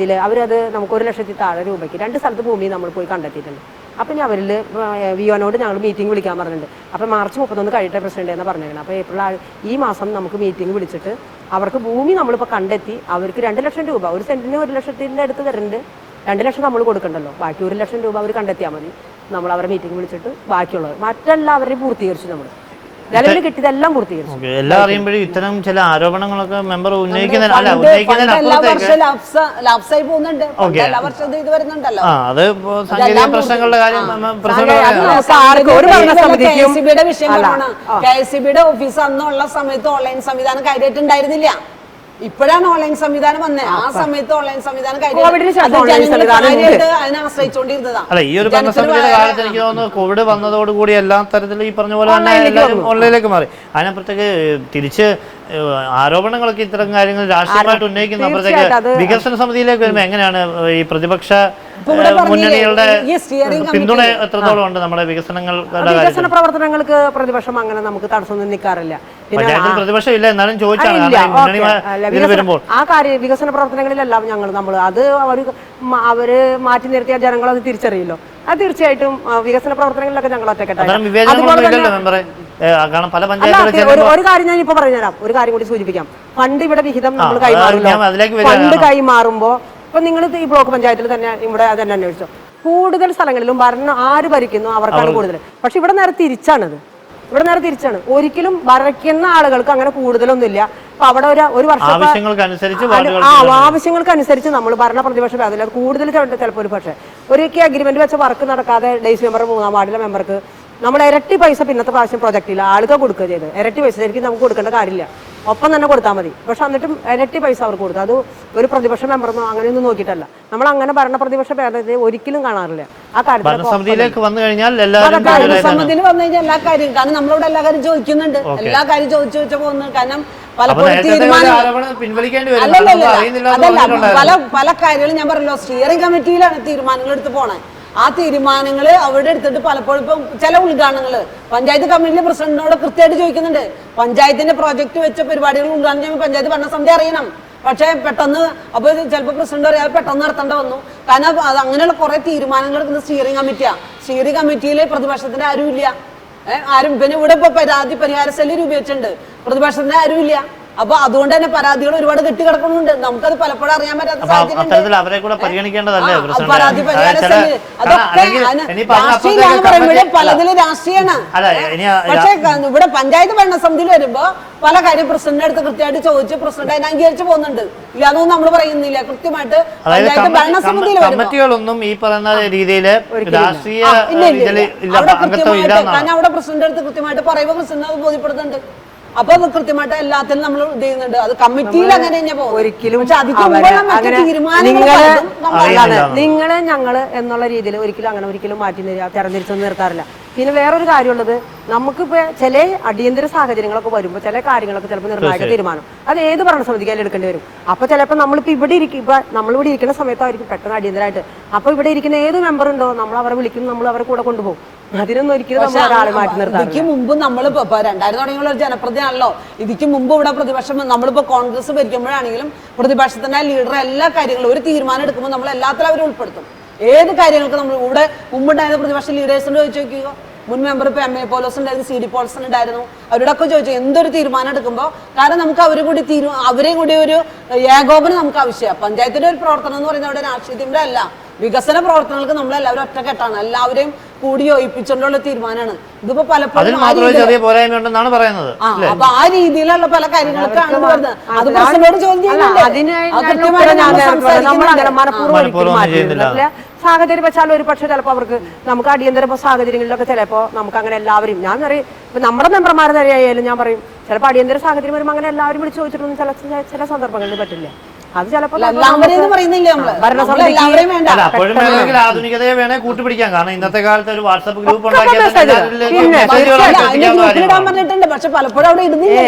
അവരത് നമുക്ക് 1 ലക്ഷത്തിൽ താഴെ രൂപയ്ക്ക് 2 സ്ഥലത്ത് ഭൂമി നമ്മൾ പോയി കണ്ടെത്തിയിട്ടുണ്ട്. അപ്പം ഇനി അവരിൽ വിയോനോട് ഞങ്ങൾ മീറ്റിംഗ് വിളിക്കാൻ പറഞ്ഞിട്ടുണ്ട്. അപ്പം മാർച്ച് 31 കഴിയട്ടെ പ്രസിഡന്റ് എന്ന് പറഞ്ഞേക്കണം. അപ്പോൾ ഏപ്രിൽ ഈ മാസം നമുക്ക് മീറ്റിംഗ് വിളിച്ചിട്ട് അവർക്ക് ഭൂമി നമ്മളിപ്പോൾ കണ്ടെത്തി അവർക്ക് 2 ലക്ഷം രൂപ ഒരു സെന്റിന് 1 ലക്ഷത്തിൻ്റെ അടുത്ത് വരുന്നുണ്ട്. 2 ലക്ഷം നമ്മൾ കൊടുക്കണ്ടല്ലോ, ബാക്കി 1 ലക്ഷം രൂപ അവർ കണ്ടെത്തിയാൽ മതി. നമ്മൾ അവരെ മീറ്റിംഗ് വിളിച്ചിട്ട് ബാക്കിയുള്ളത് മറ്റെല്ലാവരെയും പൂർത്തീകരിച്ചു. നമ്മൾ നിലവിൽ കിട്ടിയതെല്ലാം പൂർത്തീകരിച്ചു. എല്ലാം അറിയുമ്പോഴും ഇത്തരം ചില ആരോപണങ്ങളൊക്കെ മെമ്പർ ഉന്നയിക്കുന്ന സാങ്കേതിക പ്രശ്നങ്ങളുടെ കാര്യം KSEBയുടെ ഓഫീസ് അന്നുള്ള സമയത്ത് ഓൺലൈൻ സംവിധാനം കാര്യമായിട്ടുണ്ടായിരുന്നില്ല. ഇപ്പോഴാണ് ഓൺലൈൻ സംവിധാനം വന്നത്. ആ സമയത്ത് ഓൺലൈൻ സംവിധാനം അതിനെ ആശ്രയിച്ചുകൊണ്ടിരുന്നതാണ്. അല്ല, ഈ ഒരു ഭരണസമിതിയുടെ കാലത്ത് എനിക്ക് തോന്നുന്നു കോവിഡ് വന്നതോടുകൂടി എല്ലാ തരത്തിലും ഈ പറഞ്ഞ പോലെ തന്നെ എല്ലാവരും ഓൺലൈനിലേക്ക് മാറി. അതിനപ്പുറത്തേക്ക് തിരിച്ച് ആരോപണങ്ങളൊക്കെ ഇത്തരം കാര്യങ്ങൾ രാഷ്ട്രീയമായിട്ട് ഉന്നയിക്കുന്നപ്പോഴത്തേക്ക് വികസന സമിതിയിലേക്ക് വരുമ്പോൾ എങ്ങനെയാണ് ഈ പ്രതിപക്ഷ മുന്നണികളുടെ പിന്തുണ എത്രത്തോളം ഉണ്ട് നമ്മുടെ വികസന പ്രവർത്തനങ്ങൾക്ക്? പ്രതിപക്ഷം അങ്ങനെ നമുക്ക് തടസ്സമൊന്നും നിൽക്കാറില്ല. പ്രതിപക്ഷം ഇല്ല എന്നാലും ചോദിച്ചാണ് ആ കാര്യം വികസന പ്രവർത്തനങ്ങളിലെല്ലാം നമ്മൾ അത് അവര് മാറ്റി നിർത്തിയ ജനങ്ങൾ അത് തിരിച്ചറിയില്ലോ. അത് തീർച്ചയായിട്ടും വികസന പ്രവർത്തനങ്ങളിലൊക്കെ ഞങ്ങൾ ഒറ്റക്കെട്ടാണ്. ഒരു കാര്യം ഞാൻ ഇപ്പൊ പറഞ്ഞുതരാം, ഒരു കാര്യം കൂടി സൂചിപ്പിക്കാം. ഫണ്ട് ഇവിടെ വിഹിതം നമ്മൾ കൈമാറുമല്ലോ. ഫണ്ട് കൈമാറുമ്പോ ഇപ്പൊ നിങ്ങൾ ഈ ബ്ലോക്ക് പഞ്ചായത്തിൽ തന്നെ ഇവിടെ തന്നെ അന്വേഷിച്ചോ, കൂടുതൽ സ്ഥലങ്ങളിലും ഭരണം ആര് ഭരിക്കുന്നു അവർക്കാണ് കൂടുതൽ. പക്ഷെ ഇവിടെ നേരെ തിരിച്ചാണത്. ഒരിക്കലും ഭരിക്കുന്ന ആളുകൾക്ക് അങ്ങനെ കൂടുതലൊന്നുമില്ല. അപ്പൊ അവിടെ ഒരു വർഷം ആവശ്യങ്ങൾക്കനുസരിച്ച് നമ്മൾ ഭരണ പ്രതിപക്ഷ അതിൽ കൂടുതൽ ചിലപ്പോൾ ഒരു പക്ഷേ ഒരു അഗ്രിമെന്റ് വെച്ച വർക്ക് നടക്കാതെ ഡേയ്സ് മെമ്പർ 3-ാം വാർഡിലെ മെമ്പർക്ക് നമ്മൾ ഇരട്ടി പൈസ പിന്നത്തെ പ്രാവശ്യം പ്രൊജക്റ്റില്ല ആൾക്ക് കൊടുക്കുക ചെയ്ത്. ഇരട്ടി പൈസ ശരിക്കും നമുക്ക് കൊടുക്കേണ്ട കാര്യമില്ല, ഒപ്പം തന്നെ കൊടുത്താൽ മതി. പക്ഷെ എന്നിട്ടും ഇരട്ടി പൈസ അവർക്ക് കൊടുത്തു. അത് ഒരു പ്രതിപക്ഷ മെമ്പറൊന്നും അങ്ങനെയൊന്നും നോക്കിയിട്ടല്ല. നമ്മൾ അങ്ങനെ ഭരണ പ്രതിപക്ഷ ഭേദഗതി ഒരിക്കലും കാണാറില്ല. ആ കാര്യത്തിൽ ഭരണസമിതിയിൽ വന്നു കഴിഞ്ഞാൽ എല്ലാ കാര്യം കാരണം നമ്മളിവിടെ എല്ലാ കാര്യം ചോദിക്കുന്നുണ്ട്. എല്ലാ കാര്യം ചോദിച്ചു പോകുന്നു. കാരണം പലപ്പോഴും പല കാര്യങ്ങളും ഞാൻ പറഞ്ഞല്ലോ, സ്റ്റിയറിംഗ് കമ്മിറ്റിയിലാണ് തീരുമാനങ്ങൾ എടുത്ത് പോണേ. ആ തീരുമാനങ്ങൾ അവിടെ എടുത്തിട്ട് പലപ്പോഴും ഇപ്പം ചില ഉദ്ഘാടനങ്ങള് പഞ്ചായത്ത് കമ്മിറ്റിയിലെ പ്രസിഡന്റിനോട് കൃത്യമായിട്ട് ചോദിക്കുന്നുണ്ട്. പഞ്ചായത്തിന്റെ പ്രോജക്റ്റ് വെച്ച പരിപാടികൾ ഉദ്ഘാടനം ചെയ്യുമ്പോൾ പഞ്ചായത്ത് ഭരണസമിതി അറിയണം. പക്ഷേ പെട്ടെന്ന് അപ്പോൾ ചിലപ്പോൾ പ്രസിഡന്റ് പറയാതെ പെട്ടെന്ന് നടത്തേണ്ട വന്നു. കാരണം അത് അങ്ങനെയുള്ള കുറെ തീരുമാനങ്ങൾ എടുക്കുന്ന സ്റ്റിയറിംഗ് കമ്മിറ്റിയാണ്. സ്റ്റിയറിംഗ് കമ്മിറ്റിയിൽ പ്രതിപക്ഷത്തിന്റെ ആരുമില്ല. ആരും പിന്നെ ഇവിടെ ഇപ്പൊ പരിഹാര സെല്ല് രൂപീകരിച്ചിട്ടുണ്ട്, പ്രതിപക്ഷത്തിന്റെ ആരുമില്ല. അപ്പൊ അതുകൊണ്ട് തന്നെ പരാതികൾ ഒരുപാട് കെട്ടിക്കിടക്കുന്നുണ്ട്. നമുക്കത് പലപ്പോഴും അറിയാൻ പറ്റാത്ത സാഹചര്യം. അവരെ കൂടെ പരിഗണിക്കേണ്ടതല്ലേ പരാതി പരിഹാര സെല്ല് അതൊക്കെ രാഷ്ട്രീയമാണ് പറയുമ്പോഴേ പലതിലും രാഷ്ട്രീയമാണ്. പക്ഷെ ഇവിടെ പഞ്ചായത്ത് ഭരണസമിതിയിൽ വരുമ്പോ പല കാര്യം പ്രസിഡന്റിന്റെ അടുത്ത് കൃത്യമായിട്ട് ചോദിച്ച് പ്രസിഡന്റ് അതിനെ അംഗീകരിച്ച് പോകുന്നുണ്ട്. ഇല്ലാതൊന്നും നമ്മൾ പറയുന്നില്ല. കൃത്യമായിട്ട് പഞ്ചായത്ത് ഭരണസമിതിയിൽ കമ്മിറ്റികളൊന്നും ഈ പറയുന്ന രീതിയിൽ രാഷ്ട്രീയ കാരണം അവിടെ പ്രസിഡന്റ് അടുത്ത് കൃത്യമായിട്ട് പറയുമ്പോൾ പ്രസിഡന്റ് അത് ബോധ്യപ്പെടുന്നുണ്ട്. അപ്പൊ കൃത്യമായിട്ട് എല്ലാത്തിലും നമ്മൾ ഇത് ചെയ്യുന്നുണ്ട്. അത് കമ്മിറ്റിയിൽ അങ്ങനെ തന്നെ പോകും. ഒരിക്കലും നിങ്ങളെ ഞങ്ങള് എന്നുള്ള രീതിയിൽ ഒരിക്കലും മാറ്റി തെരഞ്ഞെടുത്തൊന്നും നിർത്താറില്ല. പിന്നെ വേറൊരു കാര്യമുള്ളത്, നമുക്കിപ്പോ ചില അടിയന്തര സാഹചര്യങ്ങളൊക്കെ വരുമ്പോൾ ചില കാര്യങ്ങളൊക്കെ ചിലപ്പോൾ നിർണായക തീരുമാനം അത് ഏത് ഭരണസമിതിക്കാലും എടുക്കേണ്ടി വരും. അപ്പൊ ചിലപ്പോൾ നമ്മളിപ്പോ ഇവിടെ നമ്മളിവിടെ ഇരിക്കുന്ന സമയത്തായിരിക്കും പെട്ടെന്ന് അടിയന്തരമായിട്ട്. അപ്പൊ ഇവിടെ ഇരിക്കുന്ന ഏത് മെമ്പർ ഉണ്ടോ നമ്മൾ അവരെ വിളിക്കും, നമ്മൾ അവരെ കൂടെ കൊണ്ടുപോകും. അതിനൊന്നും ഒരിക്കലും നമ്മൾ ഒരാളെ മാറ്റി നിർത്താം. ഇതിക്ക് മുമ്പ് നമ്മളിപ്പോ 2000 തുടങ്ങിയുള്ള ഒരു ജനപ്രതിയാണല്ലോ. ഇതിക്ക് മുമ്പ് ഇവിടെ പ്രതിപക്ഷം നമ്മളിപ്പോ കോൺഗ്രസ് ഭരിക്കുമ്പോഴാണെങ്കിലും പ്രതിപക്ഷത്തിന്റെ ലീഡർ എല്ലാ കാര്യങ്ങളും ഒരു തീരുമാനം എടുക്കുമ്പോൾ നമ്മൾ എല്ലാത്തിലും അവർ ഉൾപ്പെടുത്തും. ഏത് കാര്യങ്ങൾക്ക് നമ്മൾ ഇവിടെ മുമ്പുണ്ടായിരുന്ന പ്രതിപക്ഷ ലീഡേഴ്സിനോട് ചോദിച്ചു നോക്കിയോ. മുൻ മെമ്പർ ഇപ്പൊ MA പോലോസ് ഉണ്ടായിരുന്നു, CD പോൾസൺ ഉണ്ടായിരുന്നു. അവരോടൊക്കെ ചോദിച്ചു എന്തൊരു തീരുമാനം എടുക്കുമ്പോൾ. കാരണം നമുക്ക് അവരെയും കൂടി ഒരു ഏകോപനം നമുക്ക് ആവശ്യമാണ്. പഞ്ചായത്തിന്റെ ഒരു പ്രവർത്തനം എന്ന് പറയുന്നത് അവിടെ രാഷ്ട്രീയത്തിന്റെ അല്ല, വികസന പ്രവർത്തനങ്ങൾക്ക് നമ്മളെല്ലാവരും ഒറ്റക്കെട്ടാണ്. എല്ലാവരെയും കൂടി യോജിപ്പിച്ചുകൊണ്ടുള്ള തീരുമാനമാണ്. ഇതിപ്പോ പലപ്പോഴും അപ്പൊ ആ രീതിയിലുള്ള പല കാര്യങ്ങൾക്കാണ് വരുന്നത്. അത് പ്രശ്നത്തോട് ചോദ്യം സാഹചര്യം വെച്ചാൽ ഒരു പക്ഷേ ചിലപ്പോൾ അവർക്ക് നമുക്ക് അടിയന്തര സാഹചര്യങ്ങളിലൊക്കെ ചിലപ്പോൾ നമുക്ക് അങ്ങനെ എല്ലാവരും ഞാൻ പറയും ഇപ്പൊ നമ്മുടെ മെമ്പർമാരെ തന്നെയായാലും ഞാൻ പറയും ചിലപ്പോൾ അടിയന്തര സാഹചര്യം വരുമ്പോൾ അങ്ങനെ എല്ലാവരും വിളിച്ച് ചോദിച്ചിട്ടൊന്നും ചില സന്ദർഭങ്ങളിൽ പറ്റില്ല. അത് ചിലപ്പോൾ എല്ലാവരെയും പറയുന്നില്ല എല്ലാവരെയും വേണ്ട. അല്ല, അപ്പോഴും വേണമെങ്കിൽ ആധുനികതയെ വേണേ കൂട്ടുപിടിക്കാം. കാരണം ഇന്നത്തെ കാലത്ത് ഒരു വാട്സപ്പ് ഗ്രൂപ്പ് ഇടാൻ പറഞ്ഞിട്ടുണ്ട്, പക്ഷെ പലപ്പോഴും അവിടെ ഇടുന്നില്ല.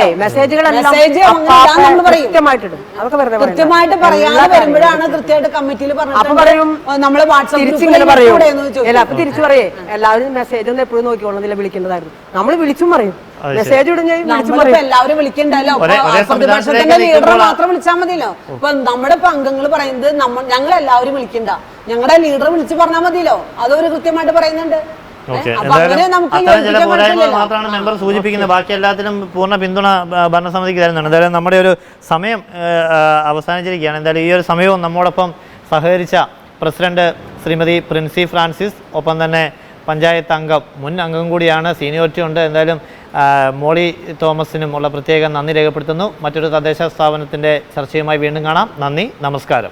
കൃത്യമായിട്ട് പറയാതെ വരുമ്പോഴാണ് കൃത്യമായിട്ട് കമ്മിറ്റിയിൽ പറഞ്ഞിട്ട് നമ്മള് വാട്സാപ്പ് തിരിച്ചു പറയേ എല്ലാവരും മെസ്സേജ് ഒന്നും എപ്പോഴും നോക്കിക്കൊള്ളുന്നില്ല, വിളിക്കേണ്ടതായിരുന്നു. നമ്മൾ വിളിച്ചും പറയും, മെസ്സേജ് ഇടും. എല്ലാവരും വിളിക്കണ്ടല്ലോ, പ്രതിപക്ഷത്തിന്റെ ലീഡർ മാത്രം വിളിച്ചാൽ മതിയല്ലോ. ഇപ്പൊ നമ്മുടെ അംഗങ്ങൾ പറയുന്നത് ഞങ്ങൾ എല്ലാവരും വിളിക്കണ്ട, ഞങ്ങളുടെ ലീഡർ വിളിച്ചു പറഞ്ഞാൽ മതിയല്ലോ. അതൊരു കൃത്യമായിട്ട് പറയുന്നുണ്ട്. ചില പോരായ്മകൾ മാത്രമാണ് മെമ്പർ സൂചിപ്പിക്കുന്നത്. ബാക്കി എല്ലാത്തിനും പൂർണ്ണ പിന്തുണ ഭരണസമിതിക്ക് തരുന്നുണ്ട്. എന്തായാലും നമ്മുടെ ഒരു സമയം അവസാനിച്ചിരിക്കുകയാണ്. എന്തായാലും ഈ ഒരു സമയവും നമ്മോടൊപ്പം സഹകരിച്ച പ്രസിഡന്റ് ശ്രീമതി പ്രിൻസി ഫ്രാൻസിസ്, ഒപ്പം തന്നെ പഞ്ചായത്ത് അംഗം, മുൻ അംഗം കൂടിയാണ്, സീനിയോറിറ്റി ഉണ്ട്. എന്തായാലും മോളി തോമസിനും ഉള്ള പ്രത്യേക നന്ദി രേഖപ്പെടുത്തുന്നു. മറ്റൊരു തദ്ദേശ സ്ഥാപനത്തിൻ്റെ ചർച്ചയുമായി വീണ്ടും കാണാം. നന്ദി, നമസ്കാരം.